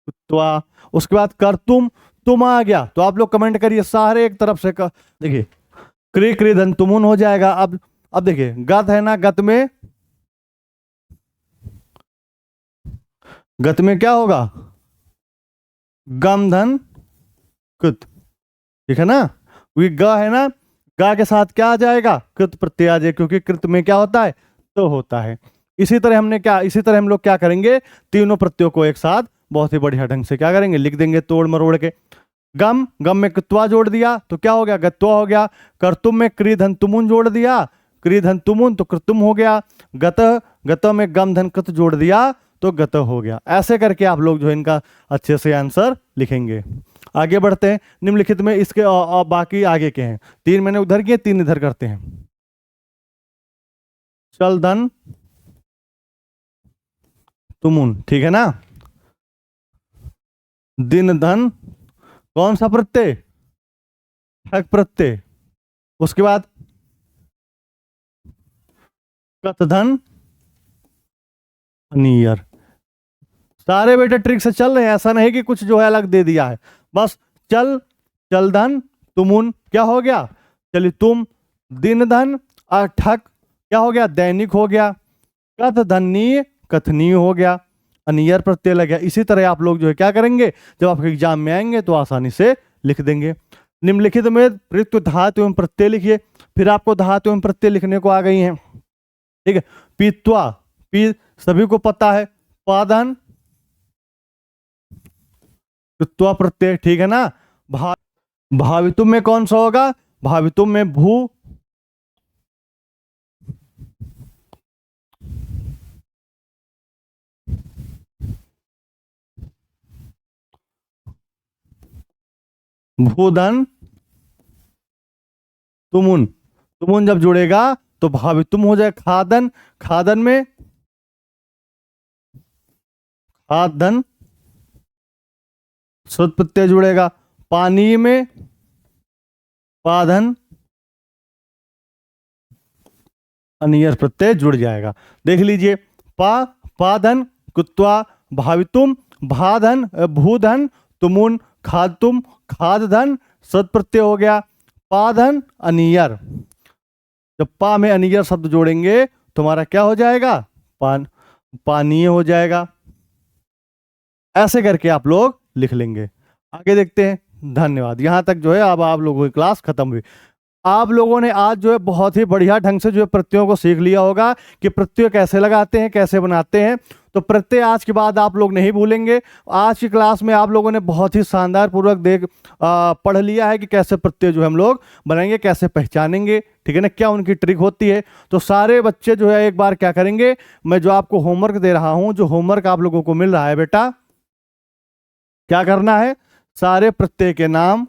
त्वा। उसके बाद कर्तुम, तुम आ गया, तो आप लोग कमेंट करिए सारे एक तरफ से। देखिए क्री, क्री धन तुमुन हो जाएगा। अब देखिए गत है ना, गत में क्या होगा? गम धन कृत, ठीक है ना। ग है ना, गा के साथ क्या आ जाएगा? कृत प्रत्यय आ जाएगा, क्योंकि कृत में क्या होता है? तो होता है। इसी तरह हम लोग क्या करेंगे, तीनों प्रत्ययों को एक साथ बहुत ही बढ़िया ढंग से क्या करेंगे, लिख देंगे तोड़ मरोड़ के। गम, गम में कृत्वा जोड़ दिया तो क्या हो गया? गत्वा हो गया। कर्तुम में क्री धन तुमुन जोड़ दिया, क्री धन तुमुन तो कृतुम हो गया। गत, गत में गम धन कृत जोड़ दिया तो गत हो गया। ऐसे करके आप लोग जो है इनका अच्छे से आंसर लिखेंगे। आगे बढ़ते हैं। निम्नलिखित में इसके बाकी आगे के हैं। 3 मैंने उधर किए, 3 इधर करते हैं। चल धन तुमुन, ठीक है ना। दिन धन, कौन सा प्रत्यय? ठक प्रत्यय। उसके बाद कत धन नियर। सारे बेटे ट्रिक से चल रहे हैं, ऐसा नहीं कि कुछ जो है अलग दे दिया है। बस चल, चल धन तुमुन क्या हो गया? चलिए तुम। दिन धन ठक क्या हो गया? दैनिक हो गया। कथ धनीय, कथनीय हो गया। अनियर प्रत्यय लग गया। इसी तरह आप लोग जो है क्या करेंगे, जब आपके एग्जाम में आएंगे तो आसानी से लिख देंगे। निम्नलिखित में प्रयुक्त धातु एवं प्रत्यय लिखिए। फिर आपको धातु एवं प्रत्यय लिखने को आ गई हैं, ठीक है। पीत्वा, पी सभी को पता है। पादन, कृत्वा प्रत्यय, ठीक है ना। भावितुम में कौन सा होगा? भावितुम में भू, भूधन तुमुन, तुमुन जब जुड़ेगा तो भावितुम हो जाए। खादन, खादन में खादन श्रुत प्रत्यय जुड़ेगा। पानी में पाधन अनियर प्रत्यय जुड़ जाएगा। देख लीजिए, पाधन, कुत्वा, भावितुम, भाधन, भूधन, तुमुन, खादतुम, खादधन, सत प्रत्यय हो गया। पाधन अनियर। जब पा में अनियर शब्द जोड़ेंगे तुम्हारा क्या हो जाएगा, पानीय हो जाएगा। ऐसे करके आप लोग लिख लेंगे। आगे देखते हैं। धन्यवाद। यहां तक जो है अब आप लोगों की क्लास खत्म हुई। आप लोगों ने आज जो है बहुत ही बढ़िया ढंग से जो है प्रत्ययों को सीख लिया होगा कि प्रत्यय कैसे लगाते हैं, कैसे बनाते हैं। तो प्रत्यय आज के बाद आप लोग नहीं भूलेंगे। आज की क्लास में आप लोगों ने बहुत ही शानदार पूर्वक पढ़ लिया है कि कैसे प्रत्यय जो हम लोग बनाएंगे, कैसे पहचानेंगे, ठीक है ना, क्या उनकी ट्रिक होती है। तो सारे बच्चे जो है एक बार क्या करेंगे, मैं जो आपको होमवर्क दे रहा हूं, जो होमवर्क आप लोगों को मिल रहा है बेटा, क्या करना है, सारे प्रत्यय के नाम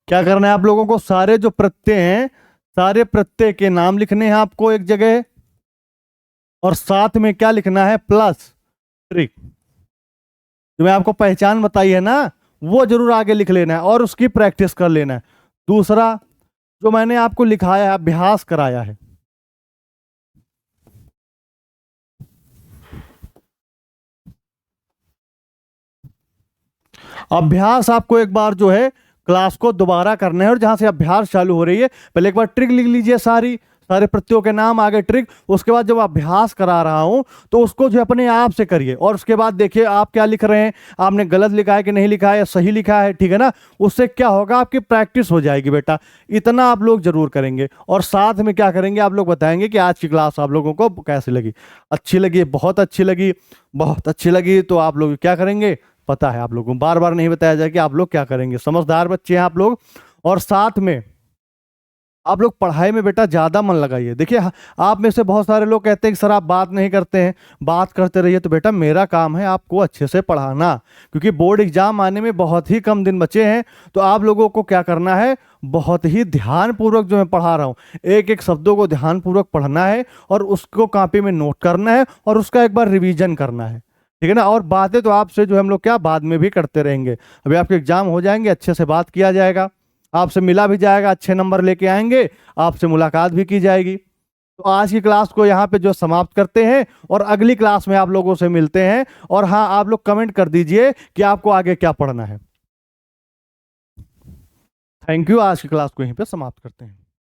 क्या करना है आप लोगों को, सारे जो प्रत्यय हैं, सारे प्रत्यय के नाम लिखने हैं आपको एक जगह, और साथ में क्या लिखना है, प्लस ट्रिक। जो मैं आपको पहचान बताई है ना, वो जरूर आगे लिख लेना है और उसकी प्रैक्टिस कर लेना है। दूसरा जो मैंने आपको लिखाया है, अभ्यास कराया है, अभ्यास आपको एक बार जो है क्लास को दोबारा करना है, और जहां से अभ्यास चालू हो रही है पहले एक बार ट्रिक लिख लीजिए, सारे प्रत्ययों के नाम आगे ट्रिक। उसके बाद जब अभ्यास करा रहा हूं तो उसको जो अपने आप से करिए, और उसके बाद देखिए आप क्या लिख रहे हैं, आपने गलत लिखा है कि नहीं लिखा है या सही लिखा है, ठीक है ना। उससे क्या होगा, आपकी प्रैक्टिस हो जाएगी बेटा। इतना आप लोग जरूर करेंगे, और साथ में क्या करेंगे, आप लोग बताएंगे कि आज की क्लास आप लोगों को कैसी लगी। अच्छी लगी, बहुत अच्छी लगी, बहुत अच्छी लगी, तो आप लोग क्या करेंगे, पता है आप लोगों को बार बार नहीं बताया जाए कि आप लोग क्या करेंगे। समझदार बच्चे हैं आप लोग। और साथ में आप लोग पढ़ाई में बेटा ज्यादा मन लगाइए। देखिए आप में से बहुत सारे लोग कहते हैं कि सर आप बात नहीं करते हैं, बात करते रहिए। तो बेटा मेरा काम है आपको अच्छे से पढ़ाना, क्योंकि बोर्ड एग्जाम आने में बहुत ही कम दिन बचे हैं। तो आप लोगों को क्या करना है, बहुत ही ध्यानपूर्वक जो मैं पढ़ा रहा हूँ, एक एक शब्दों को ध्यानपूर्वक पढ़ना है, और उसको कॉपी में नोट करना है, और उसका एक बार रिवीजन करना है, ठीक है ना। और बातें तो आपसे जो हम लोग क्या बाद में भी करते रहेंगे। अभी आपके एग्जाम हो जाएंगे, अच्छे से बात किया जाएगा, आपसे मिला भी जाएगा, अच्छे नंबर लेके आएंगे, आपसे मुलाकात भी की जाएगी। तो आज की क्लास को यहाँ पे जो समाप्त करते हैं, और अगली क्लास में आप लोगों से मिलते हैं। और हाँ, आप लोग कमेंट कर दीजिए कि आपको आगे क्या पढ़ना है। Thank you. आज की क्लास को यहीं पे समाप्त करते हैं।